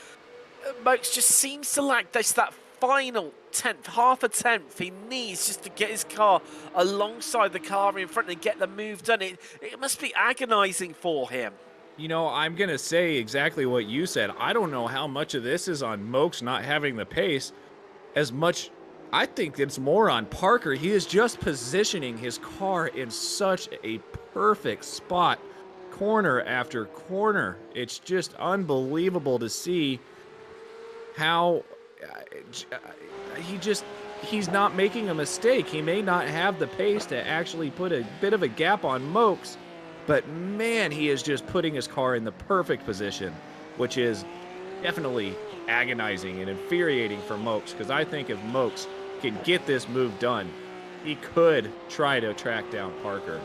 Mokes just seems to lack that final tenth, half a tenth he needs just to get his car alongside the car in front and get the move done. It must be agonizing for him. You know, I'm going to say exactly what you said. I don't know how much of this is on Mokes not having the pace as much. I think it's more on Parker. He is just positioning his car in such a perfect spot, corner after corner. It's just unbelievable to see how he's not making a mistake. He may not have the pace to actually put a bit of a gap on Mokes, but man, he is just putting his car in the perfect position, which is definitely agonizing and infuriating for Mokes, because I think if Mokes can get this move done, he could try to track down Parker.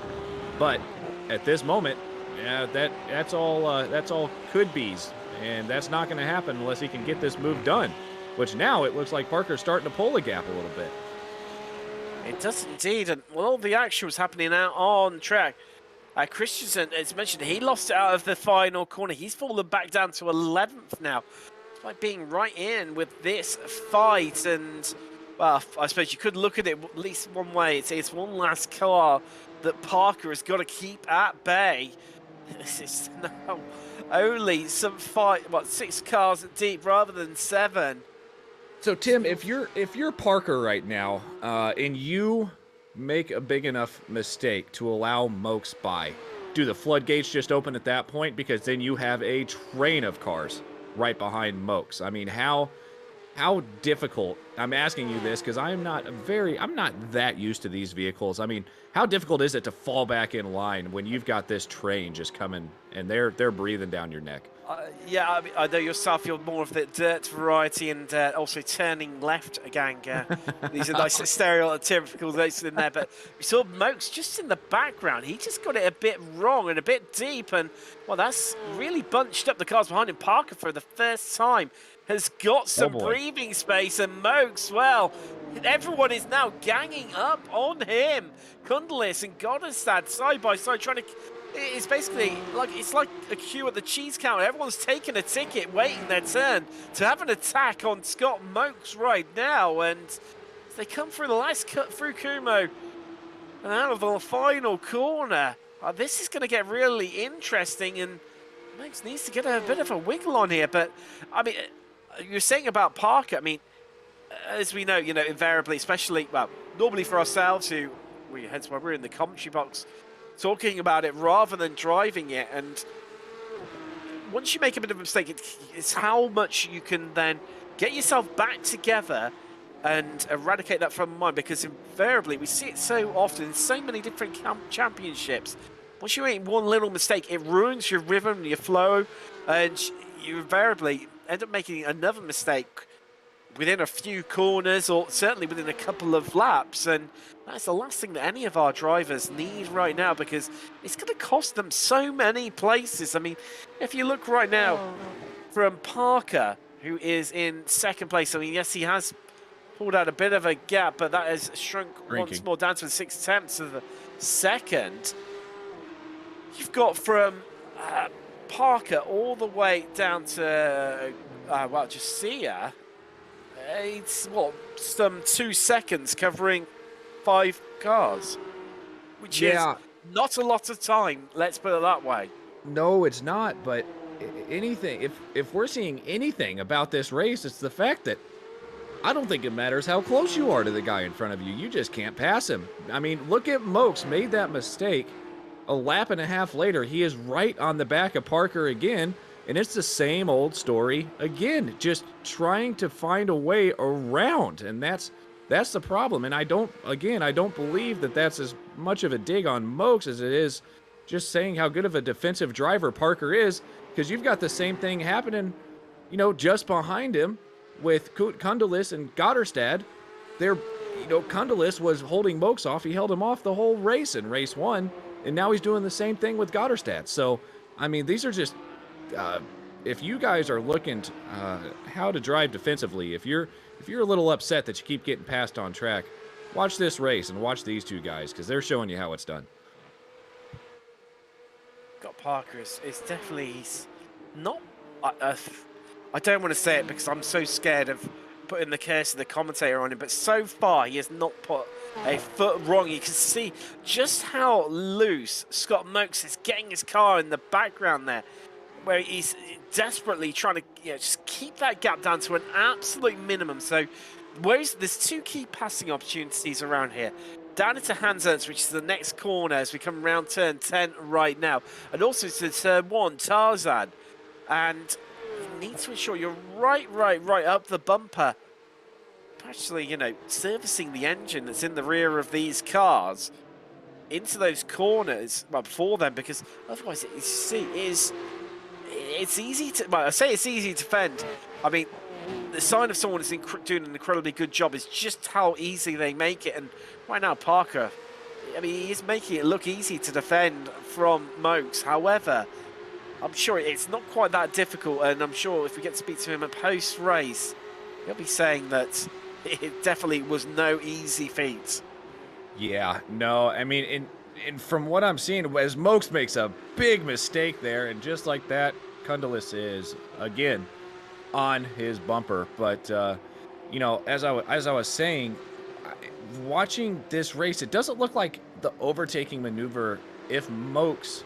But at this moment, yeah, that's all could be's, and that's not going to happen unless he can get this move done. Which now it looks like Parker's starting to pull a gap a little bit. It does indeed, and all the action was happening out on track. Christensen, as mentioned, he lost it out of the final corner. He's fallen back down to 11th now, by being right in with this fight. And well, I suppose you could look at it at least one way. It's one last car that Parker has got to keep at bay. This is now only some 6 cars deep rather than 7. So Tim, if you're Parker right now, and you make a big enough mistake to allow Mokes by, do the floodgates just open at that point? Because then you have a train of cars right behind Mokes. I mean, how difficult, I'm asking you this because I'm not that used to these vehicles. I mean, how difficult is it to fall back in line when you've got this train just coming and they're breathing down your neck? Yeah, I mean, I know yourself, you're more of the dirt variety, and also turning left again. These are nice stereotypical notes in there, but we saw Mokes just in the background. He just got it a bit wrong and a bit deep, and well, that's really bunched up the cars behind him. Parker, for the first time, has got some breathing space, and Mokes, well, everyone is now ganging up on him. Cundless and Goddardstad side by side trying to... It's basically like a queue at the cheese counter. Everyone's taking a ticket, waiting their turn to have an attack on Scott Mokes right now. And they come through the last cut through Kumo and out of the final corner. This is going to get really interesting, and Mokes needs to get a bit of a wiggle on here. But I mean, you're saying about Parker. I mean, as we know, invariably, especially normally for ourselves, hence why we're in the commentary box, talking about it rather than driving it. And once you make a bit of a mistake, it's how much you can then get yourself back together and eradicate that from mind, because invariably we see it so often in so many different championships. Once you make one little mistake, it ruins your rhythm, your flow, and you invariably end up making another mistake within a few corners, or certainly within a couple of laps. And that's the last thing that any of our drivers need right now, because it's going to cost them so many places. I mean, if you look right now from Parker, who is in second place, I mean, yes, he has pulled out a bit of a gap, but that has shrunk once more down to 6/10 of the second. You've got from Parker all the way down to, well, Josiah. It's, what, some 2 seconds covering 5 cars, which is not a lot of time, let's put it that way. No, it's not, but anything, if we're seeing anything about this race, it's the fact that I don't think it matters how close you are to the guy in front of you. You just can't pass him. I mean, look at Mokes, made that mistake. A lap and a half later, he is right on the back of Parker again, and it's the same old story again, just trying to find a way around, and that's the problem. And I don't believe that that's as much of a dig on Mokes as it is just saying how good of a defensive driver Parker is, because you've got the same thing happening, you know, just behind him with Kundelis and Gotterstad. They're, you know, Kundelis was holding Mokes off. He held him off the whole race in race 1, and now he's doing the same thing with Gotterstad. So, I mean, these are just, if you guys are looking to, how to drive defensively, if you're a little upset that you keep getting passed on track, watch this race and watch these two guys, because they're showing you how it's done. Got Parker is definitely, he's not, I don't want to say it because I'm so scared of putting the curse of the commentator on him, but so far he has not put a foot wrong. You can see just how loose Scott Mokes is getting his car in the background there, where he's desperately trying to, you know, just keep that gap down to an absolute minimum. So there's 2 key passing opportunities around here. Down into Hansens, which is the next corner as we come around turn 10 right now. And also to turn 1, Tarzan. And you need to ensure you're right up the bumper. Actually, you know, servicing the engine that's in the rear of these cars into those corners, well, before them, because otherwise, it's easy to, well, I say it's easy to defend. I mean, the sign of someone who's doing an incredibly good job is just how easy they make it. And right now, Parker, I mean, he's making it look easy to defend from Mokes. However, I'm sure it's not quite that difficult, and I'm sure if we get to speak to him at post-race, he'll be saying that it definitely was no easy feat. Yeah, no, I mean, and from what I'm seeing, as Mokes makes a big mistake there, and just like that, Kundelis is, again, on his bumper. But, you know, as I was saying, watching this race, it doesn't look like the overtaking maneuver, if Mokes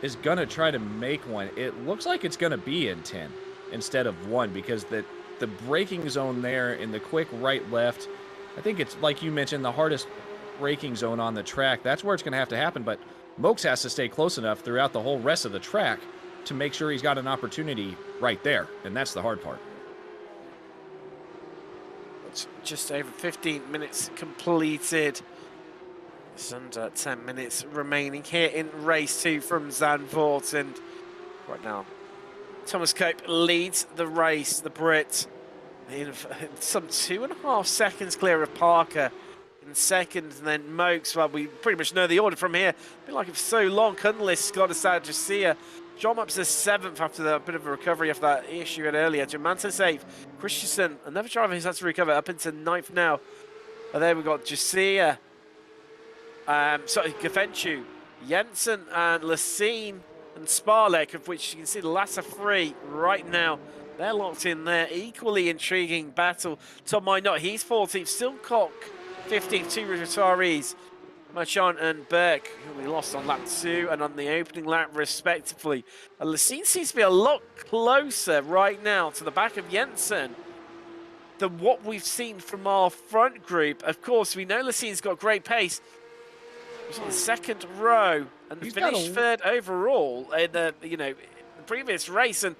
is going to try to make one, it looks like it's going to be in 10 instead of 1, because the braking zone there in the quick right-left, I think it's, like you mentioned, the hardest braking zone on the track. That's where it's going to have to happen, but Mokes has to stay close enough throughout the whole rest of the track to make sure he's got an opportunity right there, and that's the hard part. It's just over 15 minutes completed. It's under 10 minutes remaining here in race 2 from Zandvoort, and right now Thomas Cope leads the race, the Brit, in some 2.5 seconds clear of Parker in second, and then Mokes, well, we pretty much know the order from here. Been like it for so long. Kundelis, Scott Assad, Josiah, John up to 7th after a bit of a recovery after that issue we had earlier. Germanto safe. Christensen, another driver who's had to recover, up into 9th now. And there we've got Josiah, Gafenchu, Jensen, and Lassine, and Sparlek, of which you can see the latter 3 right now. They're locked in there. Equally intriguing battle. Tom Minot, he's 14th. Silcock, 15th. 2 retirees. Marchand and Burke, who we lost on lap 2 and on the opening lap, respectively. And Lassine seems to be a lot closer right now to the back of Jensen than what we've seen from our front group. Of course, we know Lassine's got great pace. He's on the 2nd row and finished 3rd overall in the, the previous race, and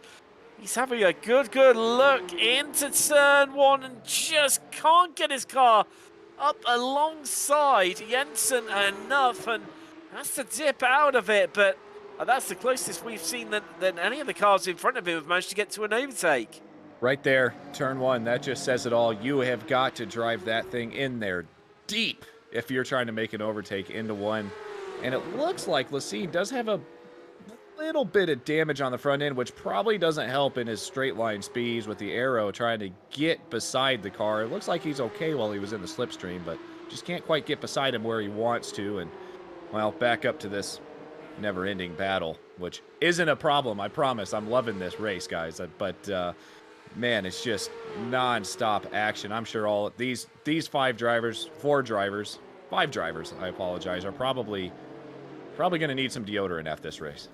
he's having a good look into turn 1 and just can't get his car up alongside Jensen enough, and has to dip out of it. But that's the closest we've seen than any of the cars in front of him have managed to get to an overtake. Right there, turn 1, that just says it all. You have got to drive that thing in there deep if you're trying to make an overtake into 1. And it looks like Lassine does have a little bit of damage on the front end, which probably doesn't help in his straight line speeds with the arrow trying to get beside the car. It looks like he's okay while he was in the slipstream, but just can't quite get beside him where he wants to. And, well, back up to this never-ending battle, which isn't a problem, I promise. I'm loving this race, guys. But man, it's just non-stop action. I'm sure all these five drivers, five drivers, I apologize, are probably going to need some deodorant after this race.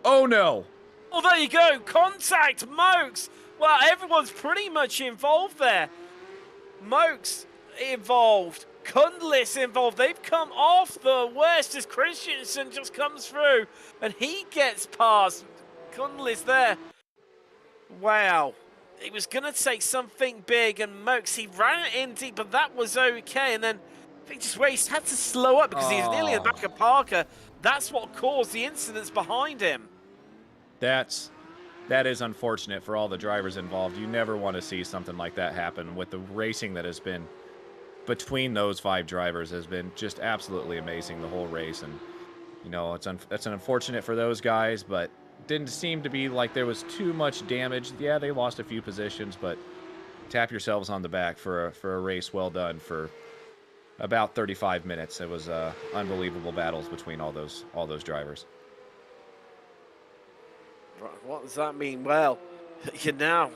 Oh no! Oh, there you go. Contact, Mokes. Well, everyone's pretty much involved there. Mokes involved. Kundlis involved. They've come off the worst as Christensen just comes through and he gets past Kundlis there. Wow. It was going to take something big and Mokes, he ran it in deep, but that was okay. And then I think just raced, had to slow up because he was nearly in the back of Parker. That's what caused the incidents behind him. That is unfortunate for all the drivers involved. You never want to see something like that happen. With the racing that has been between those five drivers has been just absolutely amazing the whole race. And, you know, it's unfortunate for those guys, but didn't seem to be like there was too much damage. Yeah, they lost a few positions, but tap yourselves on the back for a race well done for about 35 minutes. It was unbelievable battles between all those drivers. What does that mean? Well, you now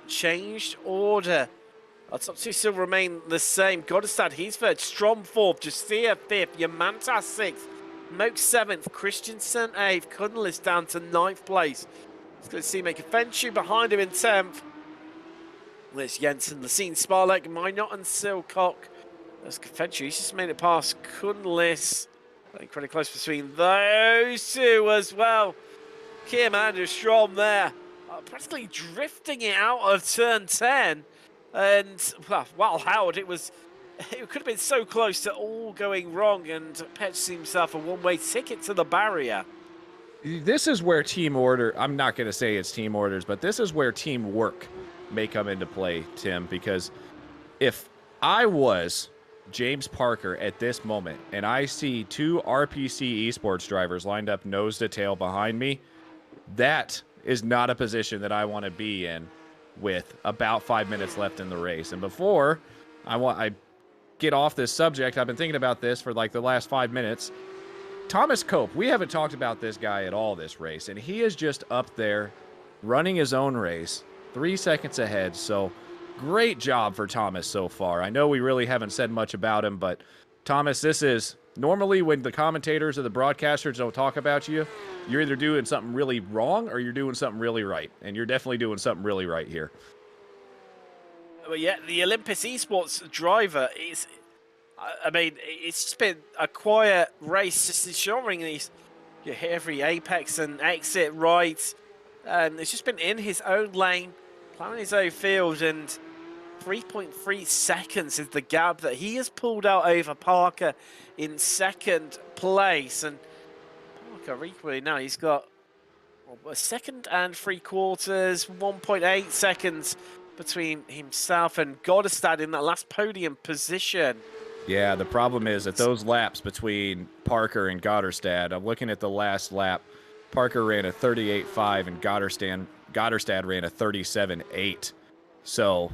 changed order. Our top two still remain the same. Godestad, he's third. Strom fourth. Justia fifth. Yamanta sixth. Moke seventh. Christensen eighth. Kundlis down to ninth place. Let's go see Makafenchu behind him in 10th. There's Jensen, Lassine, Sparlek, Minot and Silcock. There's Kafenchu. He's just made it past Kundlis. Incredibly close between those two as well. Kim and Strom there, practically drifting it out of turn 10. And, well, Howard, it could have been so close to all going wrong and patched himself a one-way ticket to the barrier. This is where team order, I'm not going to say it's team orders, but this is where teamwork may come into play, Tim, because if I was James Parker at this moment and I see two RPC esports drivers lined up nose to tail behind me, that is not a position that I want to be in with about 5 minutes left in the race. And before I get off this subject, I've been thinking about this for like the last 5 minutes. Thomas Cope, we haven't talked about this guy at all this race, and he is just up there running his own race, 3 seconds ahead. So great job for Thomas so far. I know we really haven't said much about him, but Thomas, this is normally when the commentators or the broadcasters don't talk about you, you're either doing something really wrong or you're doing something really right. And you're definitely doing something really right here. Well, yeah, the Olympus Esports driver is, I mean, it's just been a quiet race, just ensuring these, you hit every apex and exit right. And it's just been in his own lane, planning his own field, and 3.3 seconds is the gap that he has pulled out over Parker in second place. And Parker equally now, he's got a second and 3/4, 1.8 seconds between himself and Godestad in that last podium position. Yeah, the problem is that those laps between Parker and Godestad, I'm looking at the last lap, Parker ran a 38.5 and Godestad ran a 37.8. So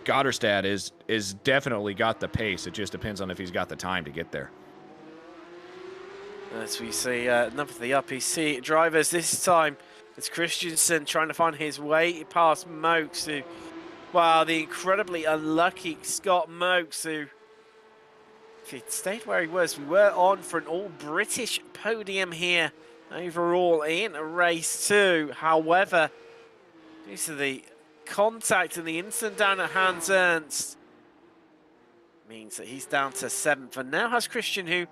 Godestad is definitely got the pace. It just depends on if he's got the time to get there. As we see none of the RPC drivers this time, it's Christensen trying to find his way past Mokes, who, wow, the incredibly unlucky Scott Mokes, who, if he'd stayed where he was, we were on for an all-British podium here overall in race 2. However, due to the contact and the instant down at Hans Ernst, means that he's down to 7th. And now has Christian, who,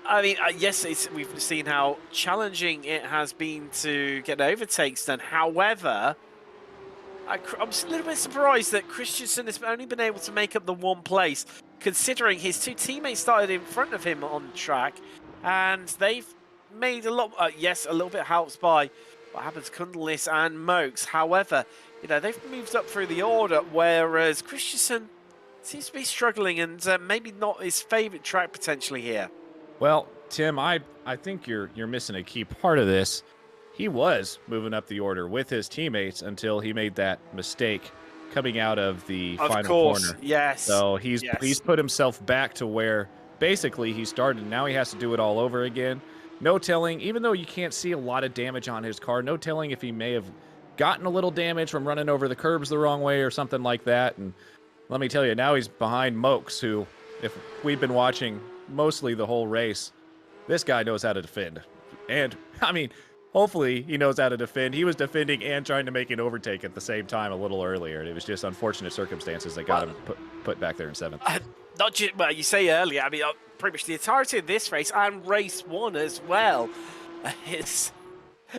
I mean, yes, we've seen how challenging it has been to get overtakes done. However, I'm just a little bit surprised that Christensen has only been able to make up the one place, considering his two teammates started in front of him on track, and they've made a lot, yes, a little bit helped by what happens to Kundlis and Mokes. However, you know, they've moved up through the order, whereas Christensen seems to be struggling and maybe not his favourite track potentially here. Well, Tim, I think you're missing a key part of this. He was moving up the order with his teammates until he made that mistake coming out of the final corner. Yes. So he's put himself back to where basically he started. Now he has to do it all over again. no telling, even though you can't see a lot of damage on his car, no telling if he may have gotten a little damage from running over the curbs the wrong way or something like that. And let me tell you, now he's behind Mokes, who, if we've been watching mostly the whole race, this guy knows how to defend. And, I mean, hopefully he knows how to defend. He was defending and trying to make an overtake at the same time a little earlier. And it was just unfortunate circumstances that got him put back there in 7th. Not just, well, you say earlier, I mean, pretty much the entirety of this race and race 1 as well. As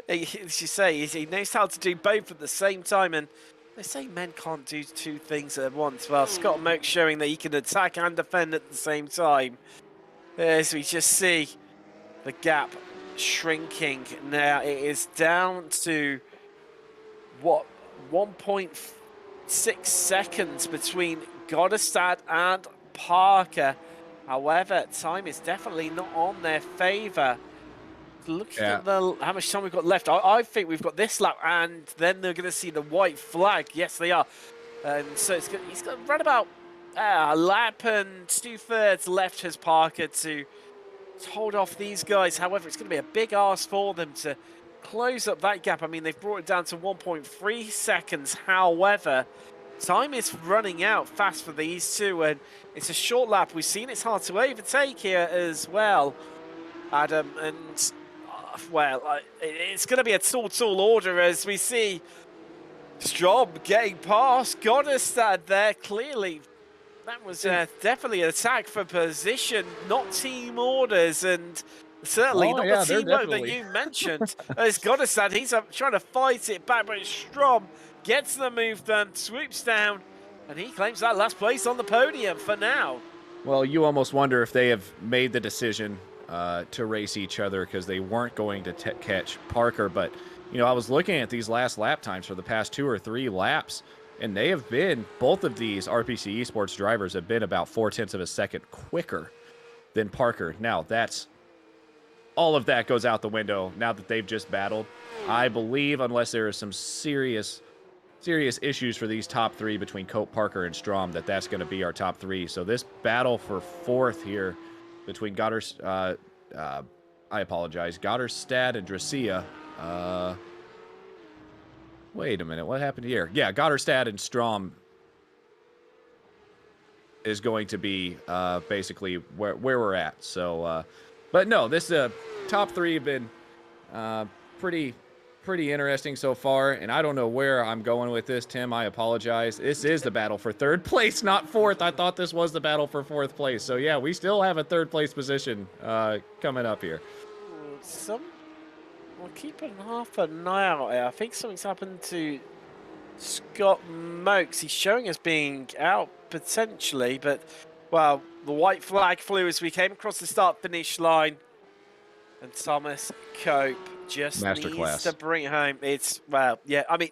you say, he knows how to do both at the same time. And they say men can't do 2 things at once. Well, Scott Moak showing that he can attack and defend at the same time. As we just see the gap shrinking now. It is down to, what, 1.6 seconds between Goddestad and Parker. However, time is definitely not on their favour. Looking at how much time we've got left, I think we've got this lap, and then they're going to see the white flag. Yes, they are. And so he's got around about a lap and 2/3 left, has Parker, to hold off these guys. However, it's going to be a big ask for them to close up that gap. I mean, they've brought it down to 1.3 seconds. However, time is running out fast for these two, and it's a short lap. We've seen it's hard to overtake here as well, Adam, and well, it's going to be a tall order as we see Strom getting past Goddestad there. Clearly, that was definitely an attack for position, not team orders, and certainly not the team mode that you mentioned. As Goddestad, he's trying to fight it back, but Strom gets the move done, swoops down, and he claims that last place on the podium for now. Well, you almost wonder if they have made the decision to race each other because they weren't going to catch Parker. But, you know, I was looking at these last lap times for the past 2 or 3 laps, and they have been, both of these RPC Esports drivers have been about 0.4 of a second quicker than Parker. Now, all of that goes out the window now that they've just battled. I believe, unless there is some serious issues for these top 3 between Cope, Parker, and Strom, that's going to be our top 3. So this battle for 4th here between Goddardstad and Dracia. Wait a minute, what happened here? Yeah, Goddardstad and Strom is going to be basically where we're at. So, but no, this top 3 have been pretty interesting so far, and I don't know where I'm going with this, Tim. I apologize. This is the battle for 3rd place, not 4th. I thought this was the battle for 4th place. So yeah, we still have a 3rd place position coming up here. We're keeping half an eye out here. I think something's happened to Scott Mokes. He's showing us being out potentially, but well, the white flag flew as we came across the start-finish line, and Thomas Cope just needs to bring it home. It's, well, yeah, I mean,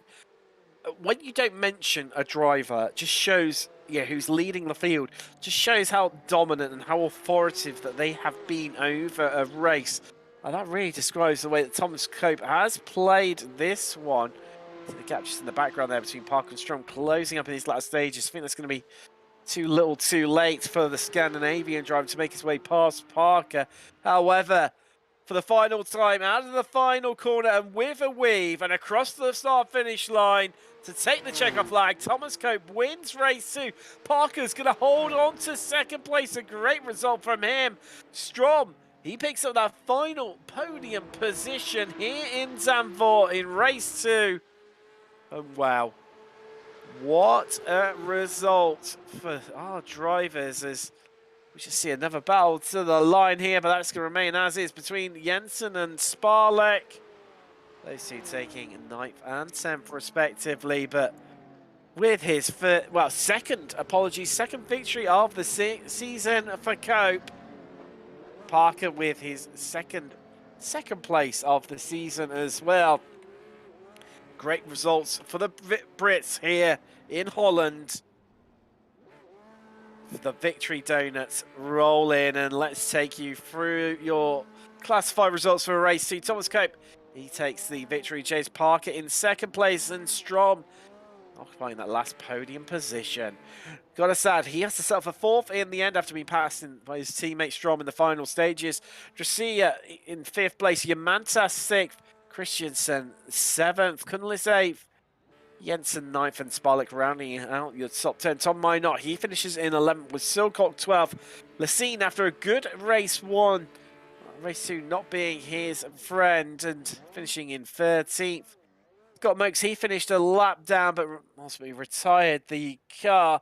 when you don't mention a driver, just shows, yeah, who's leading the field, just shows how dominant and how authoritative that they have been over a race. And that really describes the way that Thomas Cope has played this one. So the gap just in the background there between Parker and Strom closing up in these last stages. I think that's going to be too little too late for the Scandinavian driver to make his way past Parker. However, for the final time, out of the final corner and with a weave and across the start-finish line to take the checker flag, Thomas Cope wins race 2. Parker's going to hold on to 2nd place. A great result from him. Strom, he picks up that final podium position here in Zandvoort in race 2. And wow, what a result for our drivers, as we just see another battle to the line here, but that's going to remain as is between Jensen and Sparlek. Those two taking 9th and 10th respectively, but with his second victory of the season for Cope. Parker with his second place of the season as well. Great results for the Brits here in Holland. The victory donuts roll in, and let's take you through your classified results for race 2. Thomas Cope, he takes the victory. Chase Parker in 2nd place, and Strom occupying that last podium position. Gotta sad, he has to settle for 4th in the end after being passed by his teammate Strom in the final stages. Dracia in 5th place, Yamanta 6th, Christensen 7th, Kunlis 8th, Jensen 9th, and Sparlik rounding out your top 10. Tom Minot, he finishes in 11th with Silcock 12th. Lacine, after a good race 1, race 2 not being his friend, and finishing in 13th. Scott Mokes, he finished a lap down, but ultimately retired the car.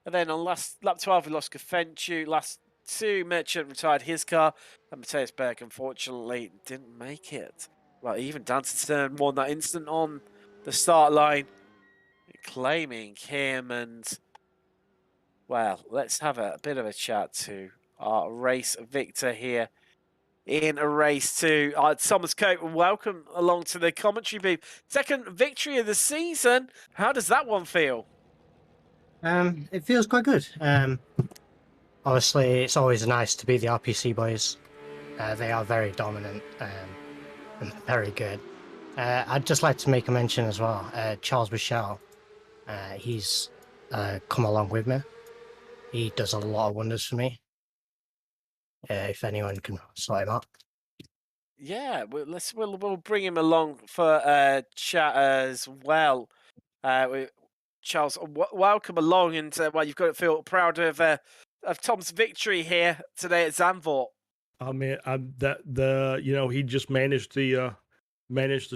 And then on lap 12, we lost Kafenchu. Last 2, Merchant retired his car. And Mateus Berg, unfortunately, didn't make it. Well, even down to turn 1, that instant on the start line, claiming him. And, well, let's have a bit of a chat to our race victor here in a race 2. Thomas Cope, welcome along to the commentary booth. Second victory of the season. How does that one feel? It feels quite good. Obviously, it's always nice to be the RPC boys. They are very dominant and very good. I'd just like to make a mention as well. Charles Michel, he's come along with me. He does a lot of wonders for me. If anyone can sort him out. Yeah, we'll bring him along for chat as well. Charles, welcome along, and well, you've got to feel proud of Tom's victory here today at Zandvoort. I mean, he just managed the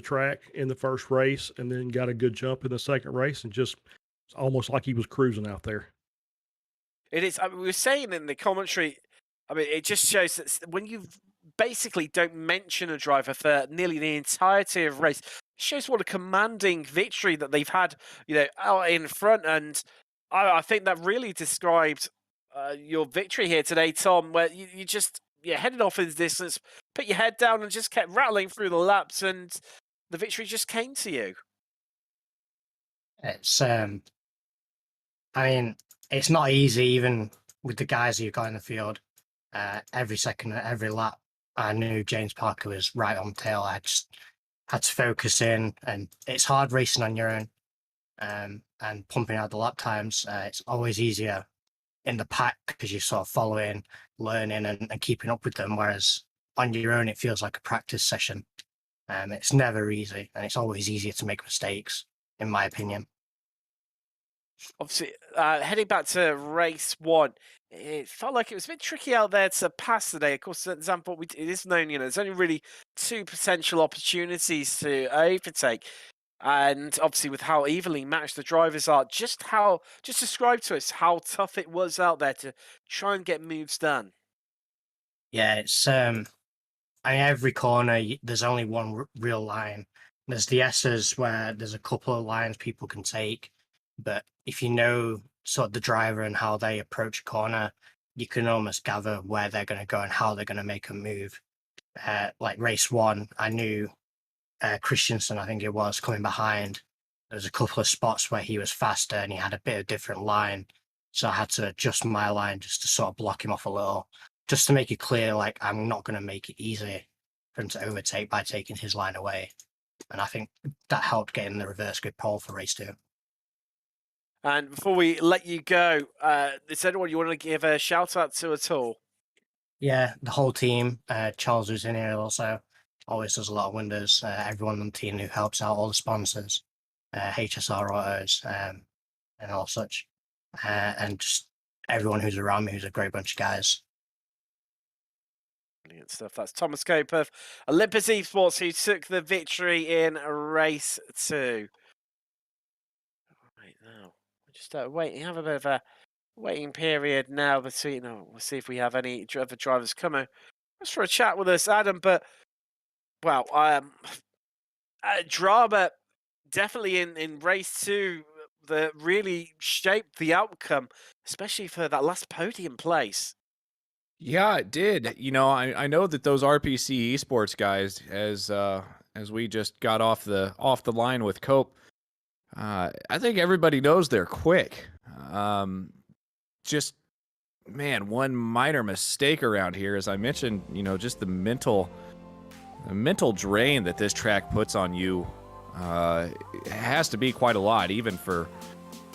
track in the first race, and then got a good jump in the second race, and just it's almost like he was cruising out there. It is. I mean, we were saying in the commentary. I mean, it just shows that when you basically don't mention a driver for nearly the entirety of the race, it shows what a commanding victory that they've had, out in front. And I think that really described your victory here today, Tom, where you just headed off in the distance, put your head down, and just kept rattling through the laps, and the victory just came to you. It's, I mean, it's not easy even with the guys you've got in the field. Every second, every lap, I knew James Parker was right on tail. I just had to focus in, and it's hard racing on your own and pumping out the lap times. It's always easier in the pack because you're sort of following, learning, and keeping up with them, whereas on your own, it feels like a practice session. It's never easy, and it's always easier to make mistakes, in my opinion. Obviously, heading back to race 1, it felt like it was a bit tricky out there to pass today. Of course, at Zandvoort, it is known, there's only really 2 potential opportunities to overtake. And obviously, with how evenly matched the drivers are, just describe to us how tough it was out there to try and get moves done. Yeah, it's, I mean, every corner, there's only one real line. There's the S's where there's a couple of lines people can take. But if you know sort of the driver and how they approach a corner, you can almost gather where they're going to go and how they're going to make a move. Like race 1, I knew Christensen, I think it was, coming behind. There was a couple of spots where he was faster and he had a bit of different line. So I had to adjust my line just to sort of block him off a little, just to make it clear, like, I'm not going to make it easy for him to overtake by taking his line away. And I think that helped get in the reverse grid pole for race 2. And before we let you go, is anyone you want to give a shout out to at all? Yeah, the whole team. Charles, who's in here also, always does a lot of wonders. Everyone on the team who helps out, all the sponsors, HSR Autos, and all such. And just everyone who's around me, who's a great bunch of guys. Brilliant stuff. That's Thomas Cope of Olympus Esports, who took the victory in race 2. Right now, we're just waiting. Have a bit of a waiting period now between. We'll see if we have any other drivers coming just for a chat with us, Adam. But well, drama definitely in race 2 that really shaped the outcome, especially for that last podium place. Yeah, it did. I know that those RPC esports guys, as we just got off the line with Cope, I think everybody knows they're quick. Just, man, one minor mistake around here, as I mentioned, just the mental drain that this track puts on you. It has to be quite a lot, even for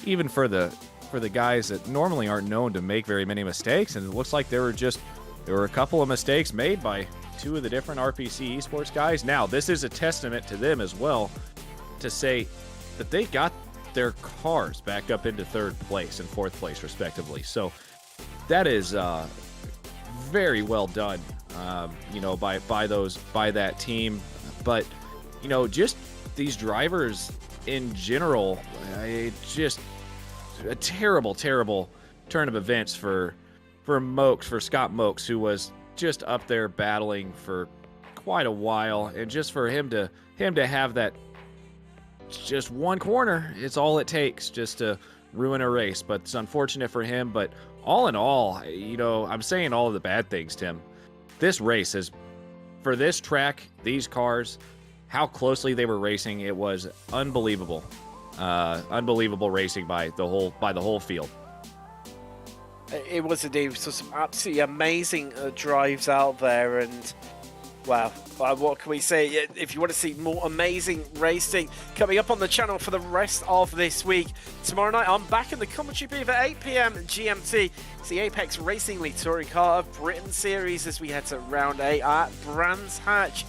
the guys that normally aren't known to make very many mistakes. And it looks like there were a couple of mistakes made by two of the different RPC esports guys. Now, this is a testament to them as well, to say that they got their cars back up into 3rd place and 4th place respectively. So that is very well done, by that team. But just these drivers in general, just a terrible turn of events for Scott Mokes, who was just up there battling for quite a while, and just for him to have that just one corner, it's all it takes just to ruin a race. But it's unfortunate for him. But all in all, I'm saying all of the bad things, Tim. This race is, for this track, these cars, how closely they were racing, it was unbelievable. Unbelievable racing by the whole field. It was indeed. So some absolutely amazing drives out there, and wow, what can we say? If you want to see more amazing racing coming up on the channel for the rest of this week, tomorrow night I'm back in the commentary booth at 8 p.m. GMT. It's the Apex Racing League Touring Car of Britain series as we head to round 8 at Brands Hatch.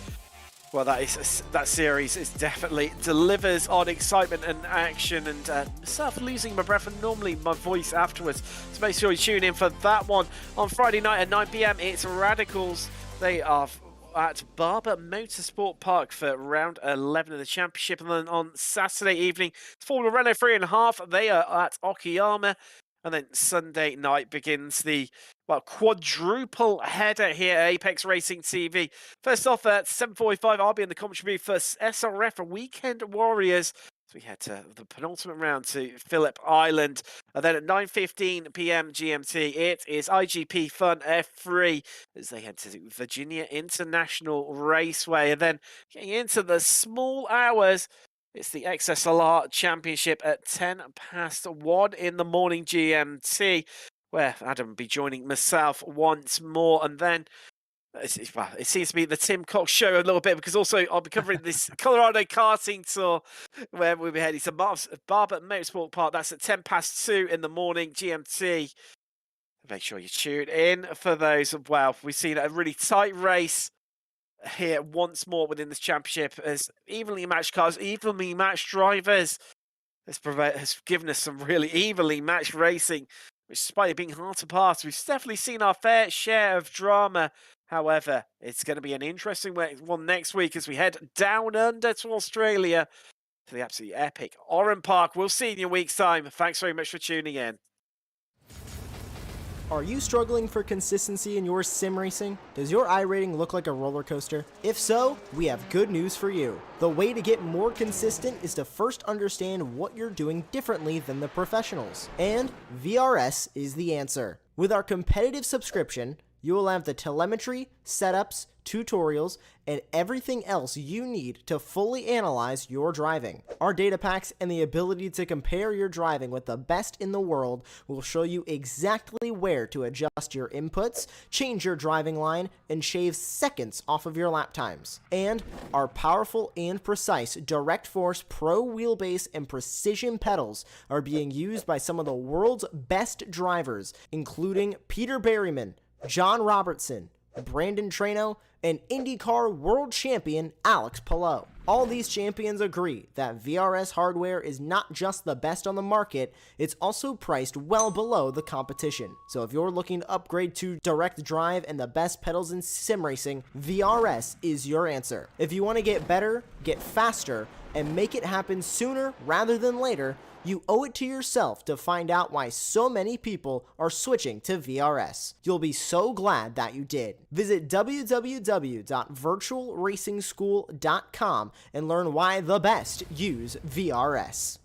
Well, that series is definitely delivers on excitement and action, and myself losing my breath and normally my voice afterwards. So make sure you tune in for that one. On Friday night at 9 p.m, it's Radicals. They are at Barber Motorsport Park for round 11 of the championship, and then on Saturday evening, it's Formula Renault 3.5. They are at Okayama. And then Sunday night begins the quadruple header here at Apex Racing TV. First off, at 7:45, I'll be in the commentary booth for SRF Weekend Warriors. So we head to the penultimate round to Phillip Island. And then at 9:15 p.m. GMT, it is IGP Fun F3 as they head to Virginia International Raceway. And then getting into the small hours, it's the XSLR Championship at 1:10 in the morning GMT, where Adam will be joining myself once more. And then it seems to be the Tim Cox show a little bit, because also I'll be covering this Colorado karting tour where we'll be heading to Barber Motorsport Park. That's at 2:10 in the morning GMT. Make sure you tune in for those. Well, we've seen a really tight race here once more within this championship, as evenly matched cars, evenly matched drivers has given us some really evenly matched racing, which, despite it being hard to pass, we've definitely seen our fair share of drama. However, it's going to be an interesting one next week as we head down under to Australia to the absolutely epic Oran Park. We'll see you in a week's time. Thanks very much for tuning in. Are you struggling for consistency in your sim racing? Does your iRating look like a roller coaster? If so, we have good news for you. The way to get more consistent is to first understand what you're doing differently than the professionals. And VRS is the answer. With our competitive subscription, you will have the telemetry, setups, tutorials, and everything else you need to fully analyze your driving. Our data packs and the ability to compare your driving with the best in the world will show you exactly where to adjust your inputs, change your driving line, and shave seconds off of your lap times. And our powerful and precise Direct Force Pro wheelbase and precision pedals are being used by some of the world's best drivers, including Peter Berryman, John Robertson, Brandon Trano, and IndyCar World Champion Alex Palou. All these champions agree that VRS hardware is not just the best on the market, it's also priced well below the competition. So if you're looking to upgrade to direct drive and the best pedals in sim racing, VRS is your answer. If you want to get better, get faster, and make it happen sooner rather than later, you owe it to yourself to find out why so many people are switching to VRS. You'll be so glad that you did. Visit www.virtualracingschool.com and learn why the best use VRS.